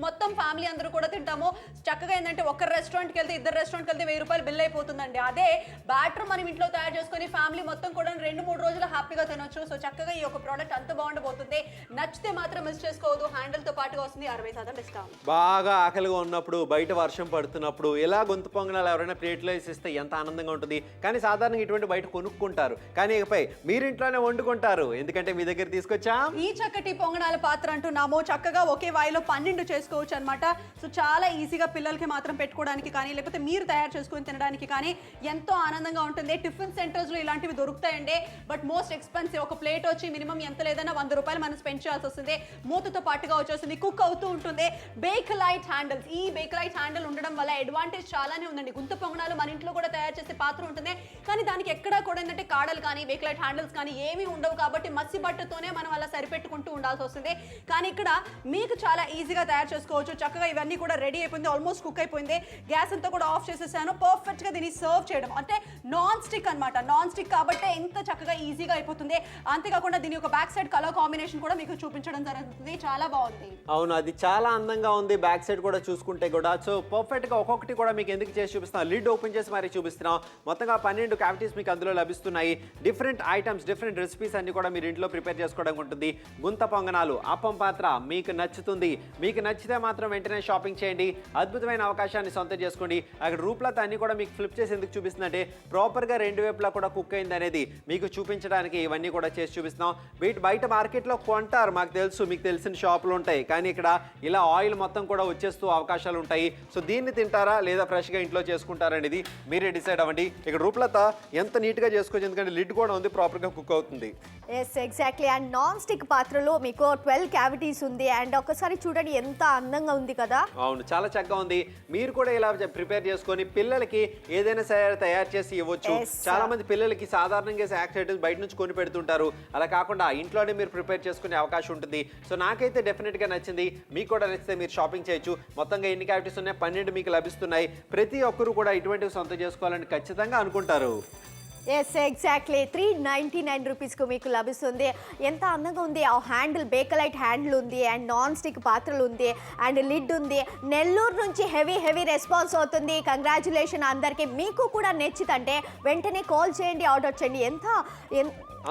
మొత్తం ఫ్యామిలీ అందరూ కూడా తింటాము. చక్కగా ఏంటంటే ఒక రెస్టారెంట్కి వెళ్తే, ఇద్దరు రెస్టారెంట్కి వెళ్తే 1000 రూపాయలు బిల్ అయిపోతుందండి. అదే బ్యాటర్ మనం ఇంట్లో తయారు చేసుకొని ఫ్యామిలీ మొత్తం కూడా 2-3 రోజులు హ్యాపీగా తినొచ్చు. సో చక్కగా ఈ యొక్క ప్రోడక్ట్ అంత బాగుండబోతుంది. నచ్చితే మాత్రం మిస్ చేసుకోవద్దు. హ్యాండిల్ తో పాటుగా వస్తుంది 60% డిస్కౌంట్. బాగా ఆకలిగా ఉన్నప్పుడు, బయట వర్షం పడుతున్నప్పుడు ఇలా గొంతు పొంగనాలు ఎవరైనా ప్లేట్లో వేసిస్తే ఎంత ఆనందంగా ఉంటుంది. కానీ సాధారణంగా ఇటువంటి బయట కొనుక్కుంటారు. కానీ ఇకపై మీరు ఇంట్లోనే వండుకుంటారు. ఎందుకంటే మీ దగ్గర తీసుకొచ్చాం ఈ చక్కటి పొంగనాల పాత్ర అంటున్నాము. చక్కగా ఒకే వాయిలో 12 చేసుకోవచ్చు అనమాట. సో చాలా ఈజీగా పిల్లలకి మాత్రం పెట్టుకోవడానికి కానీ లేకపోతే మీరు తయారు చేసుకొని తినడానికి కానీ ఎంతో ఆనందంగా ఉంటుంది. టిఫిన్ సెంటర్స్ లో ఇలాంటివి దొరుకుతాయండి. But most expensive. ఒక ప్లేట్ వచ్చి మినిమం ఎంత లేదన్నా 100 రూపాయలు మనం స్పెండ్ చేయాల్సి వస్తుంది. మూతతో పాటుగా వచ్చేస్తుంది, కుక్ అవుతూ ఉంటుంది. Bakelite handles. ఈ బేకలైట్ హ్యాండిల్ ఉండడం వల్ల అడ్వాంటేజ్ చాలానే ఉందండి. గుంత పొంగనాలు మన ఇంట్లో కూడా తయారు చేసే పాత్ర ఉంటుంది. కానీ దానికి ఎక్కడా కూడా ఏంటంటే కాడలు కానీ బేకలైట్ హ్యాండిల్స్ కానీ ఏమీ ఉండవు. కాబట్టి మసి బట్టతోనే మనం అలా సరిపెట్టుకుంటూ ఉండాల్సి వస్తుంది. కానీ ఇక్కడ మీకు చాలా ఈజీగా తయారు చేసుకోవచ్చు. చక్కగా ఇవన్నీ కూడా రెడీ అయిపోయింది, ఆల్మోస్ట్ కుక్ అయిపోయింది. గ్యాస్ అంతా కూడా ఆఫ్ చేసేసాను. పర్ఫెక్ట్ గా దీన్ని సర్వ్ చేయడం అంటే నాన్ స్టిక్ అనమాట. నాన్ స్టిక్ కాబట్టి ఎంత చక్కగా ఈజీగా అయిపోతుంది. అంతేకాకుండా దీని యొక్క బ్యాక్ సైడ్ కలర్ కాంబినేషన్ కూడా మీకు చూపించడం జరుగుతుంది. చాలా బాగుంది. అవును, అది చాలా అందంగా ఉంది. బ్యాక్ సైడ్ కూడా చూసుకుంటే కూడా సో పర్ఫెక్ట్ గా ఒక్కొక్కటి కూడా మీకు ఎందుకు చేసి చూపిస్తున్నాం, లిడ్ ఓపెన్ చేసి మరి చూపిస్తున్నాం. మొత్తంగా 12 క్యావిటీస్ మీకు అందులో లభిస్తున్నాయి. డిఫరెంట్ ఐటమ్స్, డిఫరెంట్ రెసిపీస్ అన్ని కూడా మీరు మీరు ఇంట్లో ప్రిపేర్ చేసుకోవడానికి ఉంటుంది. గుంత పొంగనాలు, అప్పం పాత్ర మీకు నచ్చుతుంది. మీకు నచ్చితే మాత్రం వెంటనే షాపింగ్ చేయండి. అద్భుతమైన అవకాశాన్ని సొంతం చేసుకోండి. అక్కడ రూప్లత అన్ని కూడా మీకు ఫ్లిప్ చేసి ఎందుకు చూపిస్తుందంటే ప్రాపర్గా రెండు వైపులా కూడా కుక్ అయింది అనేది మీకు చూపించడానికి ఇవన్నీ కూడా చేసి చూపిస్తున్నాం. వీటి బయట మార్కెట్లో కొంటారు, మాకు తెలుసు, మీకు తెలిసిన షాపులు ఉంటాయి. కానీ ఇక్కడ ఇలా ఆయిల్ మొత్తం కూడా వచ్చేస్తూ అవకాశాలు ఉంటాయి. సో దీన్ని తింటారా లేదా ఫ్రెష్గా ఇంట్లో చేసుకుంటారా అనేది మీరే డిసైడ్ అవ్వండి. ఇక్కడ రూప్లత ఎంత నీట్గా చేసుకోవచ్చు, ఎందుకంటే లిడ్ కూడా ఉంది, ప్రాపర్గా కుక్ అవుతుంది. Yes exactly. And non stick పాత్రలో మీకు 12 క్యావిటీస్ ఉంది. అండ్ ఒకసారి చూడండి ఎంత అందంగా ఉంది కదా. అవును, చాలా చక్కగా ఉంది. మీరు కూడా ఇలా ప్రిపేర్ చేసుకొని పిల్లలకి ఏదైనా సరే తయారు చేసి ఇవ్వచ్చు. చాలా మంది పిల్లలకి సాధారణంగా స్నాక్స్ ఐటమ్స్ బయట నుంచి కొని పెడుతుంటారు. అలా కాకుండా ఇంట్లోనే మీరు ప్రిపేర్ చేసుకునే అవకాశం ఉంటుంది. సో నాకైతే డెఫినెట్గా నచ్చింది. మీకు కూడా నచ్చితే మీరు షాపింగ్ చేయొచ్చు. మొత్తంగా ఎన్ని క్యావిటీస్ ఉన్నాయి? 12 మీకు లభిస్తున్నాయి. ప్రతి ఒక్కరు కూడా ఇటువంటివి సొంతం చేసుకోవాలని ఖచ్చితంగా అనుకుంటారు. Yes exactly. 399 రూపీస్కు మీకు లభిస్తుంది. ఎంత అందంగా ఉంది. ఆ హ్యాండిల్ బేకలైట్ హ్యాండిల్ ఉంది. అండ్ నాన్ స్టిక్ పాత్రలు ఉంది. అండ్ లిడ్ ఉంది. నెల్లూరు నుంచి హెవీ రెస్పాన్స్ అవుతుంది. కంగ్రాచులేషన్ అందరికీ. మీకు కూడా నచ్చితంటే వెంటనే కాల్ చేయండి, ఆర్డర్ చేయండి.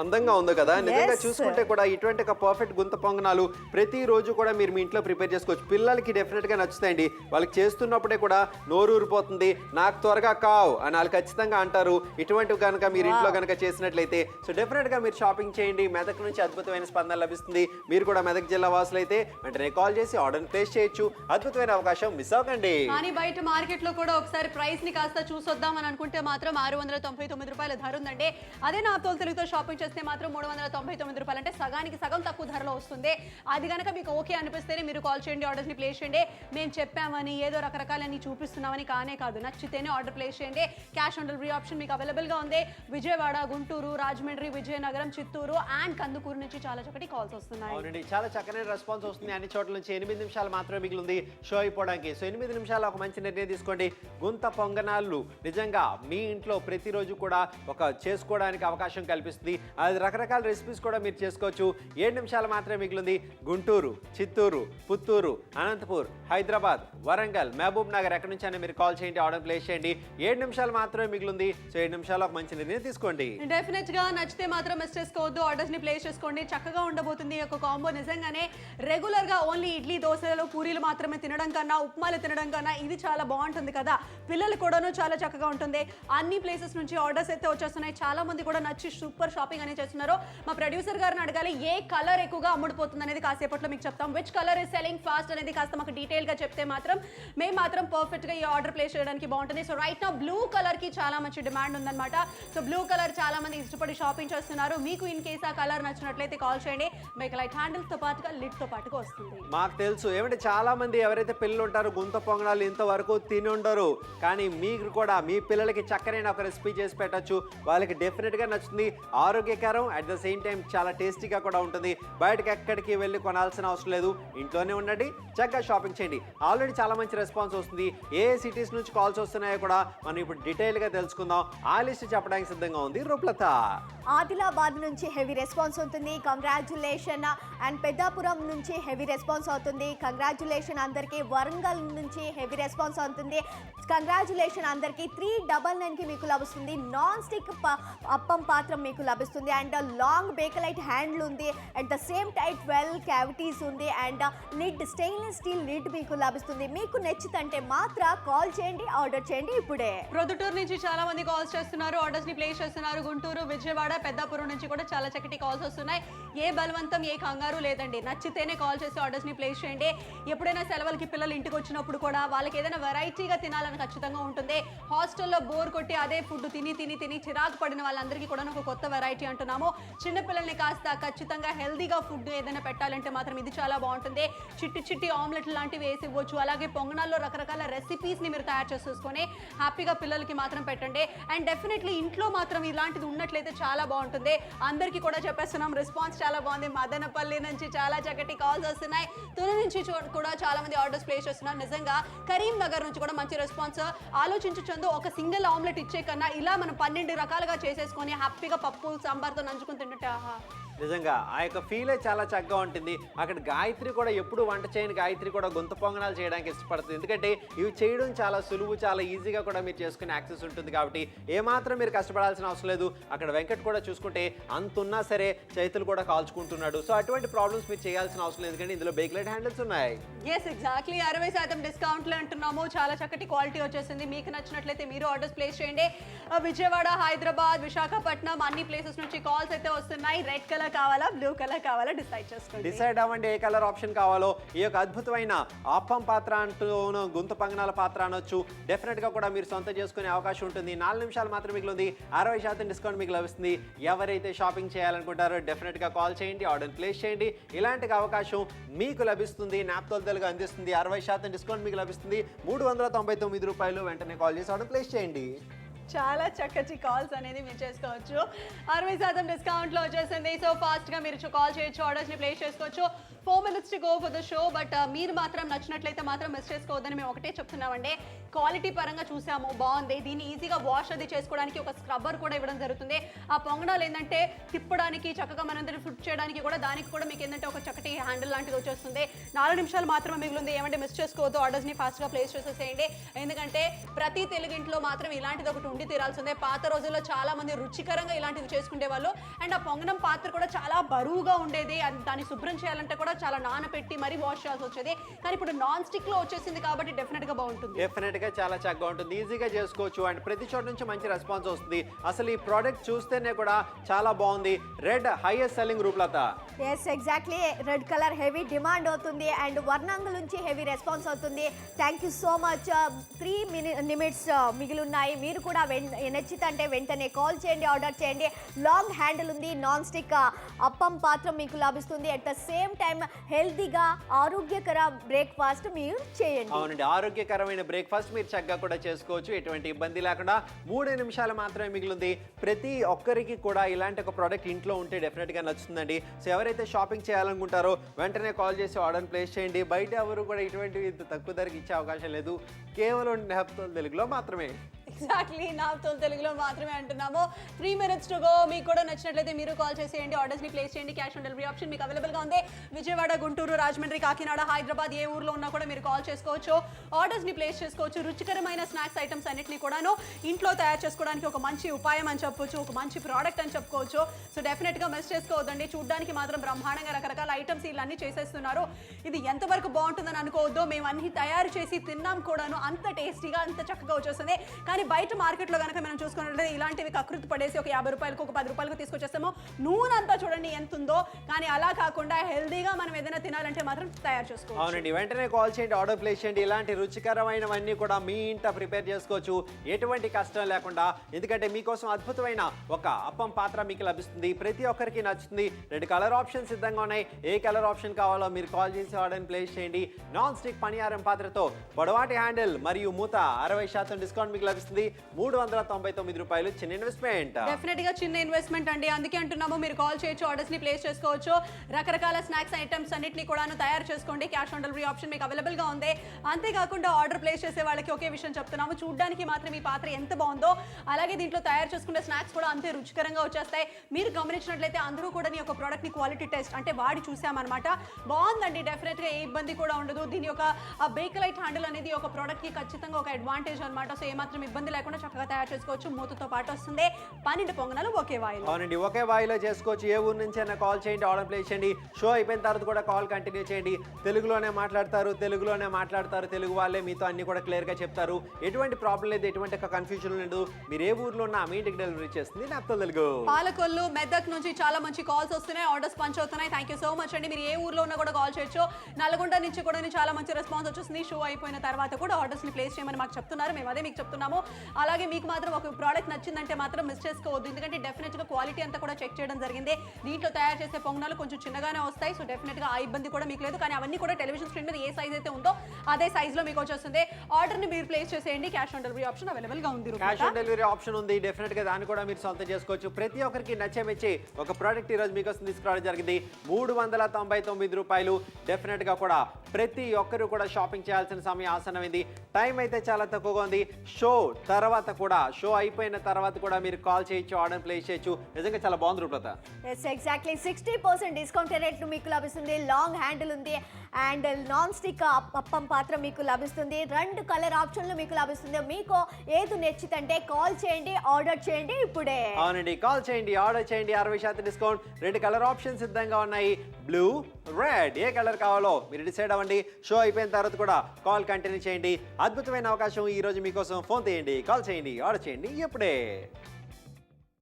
అందంగా ఉంది కదా. నిజంగా చూసుకుంటే కూడా ఇటువంటి ఒక పర్ఫెక్ట్ గుంత పొంగనాలు ప్రతిరోజు కూడా మీరు మీ ఇంట్లో ప్రిపేర్ చేసుకోవచ్చు. పిల్లలకి డెఫినెట్గా నచ్చుతాయండి. వాళ్ళకి చేస్తున్నప్పుడే కూడా నోరు ఊరిపోతుంది, నాకు త్వరగా కావు అని వాళ్ళు ఖచ్చితంగా అంటారు. ఇటువంటివి కనుక మీరు ఇంట్లో కనుక చేసినట్లయితే సో డెఫినెట్గా మీరు షాపింగ్ చేయండి. మెదక్ నుంచి అద్భుతమైన స్పందన లభిస్తుంది. మీరు కూడా మెదక్ జిల్లా వాసులు అయితే వెంటనే కాల్ చేసి ఆర్డర్ ప్లేస్ చేయొచ్చు. అద్భుతమైన అవకాశం మిస్ అవ్వకండి. కానీ బయట మార్కెట్లో కూడా ఒకసారి ప్రైస్ ని కాస్త చూసొద్దాం అని అనుకుంటే మాత్రం 699 రూపాయల ధర ఉందండి. అదే నా తోలు తెలుగుతో షాపింగ్ చేస్తే మాత్రం 399 రూపాయలు, అంటే సగానికి సగం తక్కువ ధరలో వస్తుంది. అది కనుక మీకు ఓకే అనిపిస్తేనే మీరు కాల్ చేయండి, ఆర్డర్స్ని ప్లేస్ చేయండి. మేము చెప్పామని ఏదో రకరకాలని చూపిస్తున్నామని కానే కాదు, నచ్చితేనే ఆర్డర్ ప్లేస్ చేయండి. క్యాష్ ఆన్ డెలివరీ ఆప్షన్ మీకు అవైలబుల్గా ఉంది. విజయవాడ, గుంటూరు, రాజమండ్రి, విజయనగరం, చిత్తూరు అండ్ కందుకూరు నుంచి చాలా చక్కటి కాల్స్ వస్తున్నాయి. అవునండి, చాలా చక్కని రెస్పాన్స్ వస్తుంది. అన్ని చోట్ల నుంచి 8 నిమిషాలు మాత్రమే మిగిలింది షో అయిపోవడానికి. సో 8 నిమిషాలు ఒక మంచి నిర్ణయం తీసుకోండి. గుంత పొంగనాలు నిజంగా మీ ఇంట్లో ప్రతిరోజు కూడా ఒక చేసుకోవడానికి అవకాశం కల్పిస్తుంది. అది రకరకాల రెసిపీస్ కూడా మీరు చేసుకోవచ్చు. 7 నిమిషాలు మాత్రమే మిగిలింది. గుంటూరు, చిత్తూరు, పుత్తూరు, అనంతపూర్, హైదరాబాద్, వరంగల్, మహబూబ్ నగర్ ఎక్కడి నుంచి అయినా మీరు కాల్ చేయండి, ఆర్డర్ ప్లేస్ చేయండి. 7 నిమిషాలు మాత్రమే మిగిలింది. సో 7 నిమిషాలు ఒక మంచి నిర్ణయం తీసుకోండి. డెఫినెట్ గా నచ్చితే మాత్రం మిస్ చేసుకోవద్దు, ఆర్డర్స్ ని ప్లేస్ చేసుకోండి. చక్కగా ఉండబోతుంది ఒక కాంబో. నిజంగానే రెగ్యులర్ గా ఓన్లీ ఇడ్లీ, దోశలు, పూరీలు మాత్రమే తినడం కన్నా, ఉప్మాలు తినడం కన్నా ఇది చాలా బాగుంటుంది కదా. పిల్లలు కూడాను చాలా చక్కగా ఉంటుంది. అన్ని ప్లేసెస్ నుంచి ఆర్డర్స్ అయితే వచ్చేస్తున్నాయి. చాలా మంది కూడా నచ్చి సూపర్ షాపింగ్ అనేది చేస్తున్నారు. మా ప్రొడ్యూసర్ గారిని అడగాలి ఏ కలర్ ఎక్కువగా అమ్ముడుపోతుంది అనేది కాసేపట్లో మీకు చెప్తాం. Which colour is selling fast అనేది కాస్త మాకు డీటెయిల్ గా చెప్తే మాత్రం మేము మాత్రం పర్ఫెక్ట్ గా ఈ ఆర్డర్ ప్లేస్ చేయడానికి బాగుంటుంది. So right now blue colour కి చాలా మంచి డిమాండ్ ఉందన్నమాట. సో బ్లూ కలర్ చాలా మంది ఇష్టపడి షాపింగ్ చేస్తున్నారు. మీకు ఇన్ కేస్ ఆ కలర్ నచ్చినట్లయితే కాల్ చేయండి. మీకు లైట్ హ్యాండిల్ తో పాటుగా లిడ్ తో పాటుగా వస్తుంది. మాకు తెలుసు, ఏమంటే చాలా మంది ఎవరైతే పిల్లలు ఉంటారో గుంత పొంగనాలు ఇంతవరకు తిని ఉండరు. కానీ మీరు కూడా మీ పిల్లలకి చక్కనైన ఒక రెసిపీ చేసి పెట్టచ్చు. వాళ్ళకి డెఫినెట్ గా నచ్చుతుంది. ఆరోగ్యకరం, అట్ ద సేమ్ టైం చాలా టేస్టీగా కూడా ఉంటుంది. బయటకి ఎక్కడికి వెళ్ళి కొనాల్సిన అవసరం లేదు. ఇంట్లోనే ఉండండి, చక్కగా షాపింగ్ చేయండి. ఆల్రెడీ చాలా మంచి రెస్పాన్స్ వస్తుంది. ఏ సిటీస్ నుంచి కాల్స్ వస్తున్నాయో కూడా మనం ఇప్పుడు డీటెయిల్గా తెలుసుకుందాం. ఆ లిస్ట్ చెప్పడానికి సిద్ధంగా ఉంది రూప్లత. ఆదిలాబాద్ నుంచి హెవీ రెస్పాన్స్ అవుతుంది. కంగ్రాచులేషన్. అండ్ పెద్దాపురం నుంచి హెవీ రెస్పాన్స్ అవుతుంది. కంగ్రాచులేషన్ అందరికీ. వరంగల్ నుంచి హెవీ రెస్పాన్స్ అవుతుంది. కంగ్రాచులేషన్ అందరికీ. 399కి మీకు లభిస్తుంది. నాన్ స్టిక్ అప్పం పాత్రం మీకు లభిస్తుంది. అండ్ లాంగ్ బేకలైట్ హ్యాండిల్ ఉంది. At the same time 12 cavities ఉంది. And lid, stainless steel lid మీకు లభిస్తుంది. మీకు నచ్చితే మాత్రం కాల్ చేయండి, ఆర్డర్ చేయండి ఇప్పుడే. ప్రొద్దుటూరు నుంచి చాలా మంది కాల్స్ చేస్తున్నారు, ఆర్డర్స్ ని ప్లేస్ చేస్తున్నారు. గుంటూరు, విజయవాడ, పెద్దాపురం నుంచి కూడా చాలా చక్కటి కాల్స్ వస్తున్నాయి. ఏ బలవంతం, ఏ కంగారు లేదండి. నచ్చితేనే కాల్ చేసి ఆర్డర్స్ ని ప్లేస్ చేయండి. ఎప్పుడైనా సెలవులకి పిల్లలు ఇంటికి వచ్చినప్పుడు కూడా వాళ్ళకి ఏదైనా వెరైటీగా తినాలని ఖచ్చితంగా ఉంటుంది. హాస్టల్లో బోర్ కొట్టి అదే ఫుడ్ తిని తిని తిని చిరాకు పడిన వాళ్ళందరికీ కూడా ఒక కొత్త వెరైటీ అంటున్నాము. చిన్నపిల్లల్ని కాస్త ఖచ్చితంగా హెల్దీగా ఫుడ్ ఏదైనా పెట్టాలంటే మాత్రం ఇది చాలా బాగుంటుంది. చిట్టి చిట్టి ఆమ్లెట్ లాంటివి వేసి ఇవ్వచ్చు. అలాగే పొంగనాల్లో రకరకాల రెసిపీస్ని మీరు తయారు చేసుకొని హ్యాపీగా పిల్లలకి మాత్రం పెట్టండి. అండ్ డెఫినెట్లీ ఇంట్లో మాత్రం ఇలాంటిది ఉన్నట్లయితే చాలా బాగుంటుంది. అందరికీ కూడా చెప్పేస్తున్నాం, రెస్పాన్స్ చాలా బాగుంది. మదనపల్లి నుంచి చాలా చక్కటి కాల్స్ వస్తున్నాయి. తుని నుంచి కూడా చాలా మంది ఆర్డర్స్ ప్లేస్ చేస్తున్నారు. నిజంగా కరీంనగర్ నుంచి కూడా మంచి రెస్పాన్స్. ఆలోచించు, ఒక సింగిల్ ఆమ్లెట్ ఇచ్చే కన్నా ఇలా మనం 12 రకాలుగా చేసేసుకొని హ్యాపీగా పప్పు సాంబార్తో నంచుకుని తింటుంటే ఆహా నిజంగా ఆ యొక్క ఫీలే చాలా చక్కగా ఉంటుంది. అక్కడ గాయత్రి కూడా ఎప్పుడు వంట చేయని గాయత్రి కూడా గుంత పొంగనాలు చేయడానికి ఇష్టపడుతుంది. ఎందుకంటే ఇవి చేయడం చాలా సులువు, చాలా ఈజీగా కూడా మీరు చేసుకునే యాక్సెస్ ఉంటుంది కాబట్టి ఏమాత్రం మీరు కష్టపడాల్సిన అవసరం లేదు. అక్కడ వెంకట్ కూడా చూసుకుంటే అంత ఉన్నా సరే చేతులు కూడా కాల్చుకుంటున్నాడు. సో అటువంటి ప్రాబ్లమ్స్ మీరు చేయాల్సిన అవసరం లేదు, ఎందుకంటే ఇందులో బేక్లైట్ హ్యాండిల్స్ ఉన్నాయి. ఎస్ ఎగ్జాక్ట్లీ 60% డిస్కౌంట్లు అంటున్నాము. చాలా చక్కటి క్వాలిటీ వచ్చేసింది. మీకు నచ్చినట్లయితే మీరు ఆర్డర్స్ ప్లేస్ చేయండి. విజయవాడ, హైదరాబాద్, విశాఖపట్నం అన్ని ప్లేసెస్ నుంచి కాల్స్ అయితే వస్తున్నాయి. రెడ్ కలర్ కావాలా, బ్లూ కలర్ కావాలా డిసైడ్ చేసుకోండి. డిసైడ్ అవ్వండి ఏ కలర్ ఆప్షన్ కావాలో. ఈ యొక్క అద్భుతమైన అప్పం పాత్ర అంటూ గుంత పొంగనాల పాత్ర అనొచ్చు, డెఫినెట్ గా కూడా మీరు సొంతం చేసుకునే అవకాశం ఉంటుంది. 4 నిమిషాలు మాత్రం మిగిలింది. 60% డిస్కౌంట్ మీకు లభిస్తుంది. ఎవరైతే షాపింగ్ చేయాలనుకుంటారో డెఫినెట్ గా కాల్ చేయండి, ఆర్డర్ ప్లేస్ చేయండి. ఇలాంటి అవకాశం మీకు లభిస్తుంది. నాప్తోల్ తెలుగు అందిస్తుంది. 60% డిస్కౌంట్ మీకు లభిస్తుంది. 399 రూపాయలు. వెంటనే కాల్ చేసి ఆర్డర్ ప్లేస్ చేయండి. చాలా చక్కటి కాల్స్ అనేది మీరు చేసుకోవచ్చు. 60% డిస్కౌంట్లో వచ్చేసింది. సో ఫాస్ట్గా మీరు కాల్ చేయొచ్చు, ఆర్డర్స్ని ప్లేస్ చేసుకోవచ్చు. 4 minutes to go for the show. But మీరు మాత్రం నచ్చినట్లయితే మాత్రం మిస్ చేసుకోవద్దని మేము ఒకటే చెప్తున్నామండి. క్వాలిటీ పరంగా చూసాము, బాగుంది. దీన్ని ఈజీగా వాష్ అది చేసుకోవడానికి ఒక స్క్రబ్బర్ కూడా ఇవ్వడం జరుగుతుంది. ఆ పొంగనాలు ఏంటంటే తిప్పడానికి, చక్కగా మనందరం ఫుడ్ చేయడానికి కూడా దానికి కూడా మీకు ఏంటంటే ఒక చక్కటి హ్యాండిల్ లాంటిది వచ్చేస్తుంది. 4 నిమిషాలు మాత్రమే మిగిలింది. ఏమంటే మిస్ చేసుకోవద్దు, ఆర్డర్స్ని ఫాస్ట్గా ప్లేస్ చేసేసేయండి. ఎందుకంటే ప్రతి తెలుగింట్లో మాత్రం ఇలాంటిది ఒకటి ఉండి తీరాల్సిందే. పాత రోజుల్లో చాలా మంది రుచికరంగా ఇలాంటివి చేసుకునే వాళ్ళు. అండ్ ఆ పొంగనం పాత్ర కూడా చాలా బరువుగా ఉండేది. దాన్ని శుభ్రం చేయాలంటే కూడా చాలా నానపెట్టి మరీ వాష్ చేయాల్సి వచ్చేది. కానీ ఇప్పుడు నాన్ స్టిక్ లో వచ్చేసింది కాబట్టి డెఫినెట్ గా బాగుంటుంది. డెఫినెట్ గా చాలా చక్కగా ఉంటుంది, ఈజీగా చేసుకోవచ్చు. అండ్ ప్రతి చోట నుంచి మంచి రెస్పాన్స్ వస్తుంది. అసలు ఈ ప్రోడక్ట్ చూస్తేనే కూడా చాలా బాగుంది. రెడ్ హైయెస్ట్ సెల్లింగ్ రూపలత. Yes exactly, red colour heavy demand అవుతుంది అండ్ వర్ణంగుల నుంచి హెవీ రెస్పాన్స్ అవుతుంది. Thank you so much. 3 minutes మిగిలి ఉన్నాయి. మీరు కూడా నచ్చితే వెంటనే కాల్ చేయండి, ఆర్డర్ చేయండి. లాంగ్ హ్యాండిల్ ఉంది, నాన్ స్టిక్ అప్పం పాత్ర మీకు లభిస్తుంది. అట్ ద సేమ్ టైం హెల్తీగా ఆరోగ్యకర బ్రేక్ఫాస్ట్ మీరు చేయండి. అవునండి, ఆరోగ్యకరమైన బ్రేక్ఫాస్ట్ మీరు చక్కగా కూడా చేసుకోవచ్చు, ఎటువంటి ఇబ్బంది లేకుండా. 3 నిమిషాలు మాత్రమే మిగిలింది. ప్రతి ఒక్కరికి కూడా ఇలాంటి ఒక ప్రోడక్ట్ ఇంట్లో ఉంటే డెఫినెట్ గా నచ్చుతుందండి. సో ఎవరైతే షాపింగ్ చేయాలనుకుంటారో వెంటనే కాల్ చేసి ఆర్డర్ ప్లేస్ చేయండి. బయట ఎవరు కూడా ఇటువంటివి తక్కువ ధరకి ఇచ్చే అవకాశం లేదు, కేవలం నాప్తోల్ తెలుగులో మాత్రమే. ఎగ్జాక్ట్లీ, నాప్తోల్ తెలుగులో మాత్రమే అంటున్నాము. 3 minutes to go. మీకు కూడా నచ్చినట్లయితే మీరు కాల్ చేసేయండి, ఆర్డర్స్ని ప్లేస్ చేయండి. క్యాష్ ఆన్ డెలివరీ ఆప్షన్ మీకు అవైలబుల్గా ఉంది. విజయవాడ, గుంటూరు, రాజమండ్రి, కాకినాడ, హైదరాబాద్ ఏ ఊర్లో ఉన్నా కూడా మీరు కాల్ చేసుకోవచ్చు, ఆర్డర్స్ని ప్లేస్ చేసుకోవచ్చు. రుచికరమైన స్నాక్స్ ఐటమ్స్ అన్నింటినీ కూడాను ఇంట్లో తయారు చేసుకోవడానికి ఒక మంచి ఉపాయం అని చెప్పొచ్చు, ఒక మంచి ప్రోడక్ట్ అని చెప్పుకోవచ్చు. సో డెఫినెట్గా మిస్ చేసుకోవద్దండి. చూడడానికి మాత్రం బ్రహ్మాండంగా రకరకాల ఐటమ్స్ ఇవన్నీ చేసేస్తున్నారు. ఇది ఎంతవరకు బాగుంటుందని అనుకోవద్దు. మేము అన్ని తయారు చేసి తిన్నాం కూడాను. అంత టేస్టీగా, అంత చక్కగా వచ్చేస్తుంది. కానీ బయట మార్కెట్లో కనుక మనం చూసుకున్నట్లయితే ఇలాంటివి కకృతి పడేసి ఒక 50 రూపాయలకు, ఒక 10 రూపాయలకు తీసుకొచ్చేస్తాము. నూనె అంతా చూడండి ఎంత ఉందో. కానీ అలా కాకుండా హెల్దీగా మనం ఏదైనా తినాలంటే మాత్రం తయారు చేసుకోవచ్చు. అవునండి, వెంటనే కాల్ చేయండి, ఆర్డర్ ప్లేస్ చేయండి. ఇలాంటి రుచికరమైనవన్నీ కూడా మీ ఇంట ప్రిపేర్ చేసుకోవచ్చు, ఎటువంటి కష్టం లేకుండా. ఎందుకంటే మీకోసం అద్భుతమైన ఒక అప్పం పాత్ర మీకు లభిస్తుంది. ప్రతి ఒక్కరికి నచ్చుతుంది. 2 కలర్ ఆప్షన్ సిద్ధంగా ఉన్నాయి. ఏ కలర్ ఆప్షన్ కావాలో మీరు కాల్ చేసి ఆర్డర్ ప్లేస్ చేయండి. నాన్ స్టిక్ పనియారం పాత్రతో పొడవాటి హ్యాండిల్ మరియు మూత, 60% డిస్కౌంట్ మీకు లభిస్తుంది. 399 రూపాయలు. చిన్న ఇన్వెస్ట్మెంట్, డెఫినెట్ గా చిన్న ఇన్వెస్ట్మెంట్ అండి. అందుకే అంటున్నాము మీరు కాల్ చేయొచ్చు, ఆర్డర్స్ ని ప్లేస్ చేసుకోవచ్చు. రకరకాల స్నాక్స్ ఐటమ్స్ అన్నిటిని కూడా తయారు చేసుకోండి. క్యాష్ ఆన్ డెలివరీ ఆప్షన్ మీకు అవైలబుల్ గా ఉంది. అంతేకాకుండా ఆర్డర్ ప్లేస్ చేసే వాళ్ళకి ఒకే విషయం చెప్తున్నాము, చూడడానికి మాత్రం ఈ పాత్ర ఎంత బాగుందో అలాగే దీంట్లో తయారు చేసుకునే స్నాక్స్ కూడా అంతే రుచికరంగా వచ్చేస్తాయి. మీరు గమనించినట్లయితే అందరూ కూడా ఈ యొక్క ప్రోడక్ట్ ని క్వాలిటీ టెస్ట్ అంటే వాడి చూసామన్నమాట. బాగుందండి, డెఫినెట్ గా ఏ ఇబ్బంది కూడా ఉండదు. దీని యొక్క బేకలైట్ హ్యాండిల్ అనేది ఒక ప్రోడక్ట్ కి ఖచ్చితంగా ఒక అడ్వాంటేజ్ అనమాట. సో ఏమాత్రం ఇబ్బంది లేకుండా చక్కగా తయారు చేసుకోవచ్చు. మూతతో పాటు వస్తుంది. 12 పొంగనాలు ఒకే వాయిలో. అవునండి, ఒకే వాయిలో చేసుకోవచ్చు. ఏ ఊరు నుంచి అయినా కాల్ చేయండి, ఆర్డర్ ప్లేస్ చేయండి. షో అయిపోయిన తర్వాత కూడా కాల్ కంటిన్యూ చేయండి. తెలుగులోనే మాట్లాడతారు, తెలుగు వాళ్ళే మీతో అన్ని కూడా క్లియర్ గా చెప్తారు. ఎటువంటి ప్రాబ్లం లేదు, ఎటువంటి కన్ఫ్యూజన్ లేదు. మీరు ఏ ఊర్లో ఉన్నా మీ ఇంటికి డెలివరీ చేస్తుంది నాప్తోల్ తెలుగు. పాలకొల్లు, మెదక్ నుంచి చాలా మంచి కాల్స్ వస్తున్నాయి, ఆర్డర్స్ పంచ్ అవుతున్నాయి. థ్యాంక్ యూ సో మచ్ అండి. మీరు ఏ ఊర్లో ఉన్నా కూడా కాల్ చేయొచ్చు. నల్గొండ నుంచి కూడా చాలా మంచి రెస్పాన్స్ వచ్చేసింది. షో అయిపోయిన తర్వాత కూడా ఆర్డర్స్ ని ప్లేస్ చేయమని మాకు చెప్తున్నారు. మేము అదే మీకు చెప్తున్నాము. అలాగే మీకు మాత్రం ఒక ప్రోడక్ట్ నచ్చిందంటే మాత్రం మిస్ చేసుకోవద్దు. ఎందుకంటే డెఫినెట్ గా క్వాలిటీ అంతా కూడా చెక్ చేయడం జరిగింది. దీంట్లో తయారు చేసే పొంగనాలు కొంచెం చిన్నగానే వస్తాయి. సో డెఫినెట్ గా ఆ ఇబ్బంది కూడా మీకు లేదు. కానీ అవన్నీ కూడా టెలివిజన్ స్క్రీన్ మీద ఏ సైజ్ అయితే ఉందో అదే సైజ్ లో మీకు వచ్చేస్తుంది. ఆర్డర్ ని మీరు ప్లేస్ చేసేయండి. Cash on delivery option available గా ఉంది. క్యాష్ ఆన్ డెలివరీ ఆప్షన్ ఉంది. డెఫినెట్ గా దాన్ని కూడా మీరు సొంతం చేసుకోవచ్చు. ప్రతి ఒక్కరికి నచ్చే మెచ్చే ఒక ప్రోడక్ట్ ఈ రోజు మీకోసం తీసుకురావడం జరిగింది. 399 రూపాయలు. డెఫినెట్ గా కూడా ప్రతి ఒక్కరు కూడా షాపింగ్ చేయాల్సిన సమయం ఆసనమైంది. టైం అయితే చాలా తక్కువగా ఉంది. షో తర్వాత కూడా, షో అయిపోయిన తర్వాత కూడా మీరు కాల్ చేయొచ్చు, ఆర్డర్ ప్లేస్ చేయొచ్చు. నిజంగా చాలా బాగుంది రూపలత. ఎస్ ఎగ్జాక్ట్లీ 60% డిస్కౌంట్ రేట్లు మీకు లభిస్తుంది. లాంగ్ హ్యాండిల్ ఉంది అండ్ నాన్ స్టిక్ అప్పం పాత్ర మీకు లభిస్తుంది. 2 కలర్ ఆప్షన్లు మీకు లభిస్తుంది. మీకు ఏది నచ్చితంటే కాల్ చేయండి, ఆర్డర్ చేయండి ఇప్పుడే. అవునండి, కాల్ చేయండి, ఆర్డర్ చేయండి. 60% డిస్కౌంట్. 2 కలర్ ఆప్షన్స్ సిద్ధంగా ఉన్నాయి, బ్లూ, రెడ్. ఏ కలర్ కావాలో మీరు డిసైడ్ అవ్వండి. షో అయిపోయిన తర్వాత కూడా కాల్ కంటిన్యూ చేయండి. అద్భుతమైన అవకాశం ఈ రోజు మీకోసం. ఫోన్ తీయండి, కాల్ చేయండి, ఆర్డర్ చేయండి ఇప్పుడే.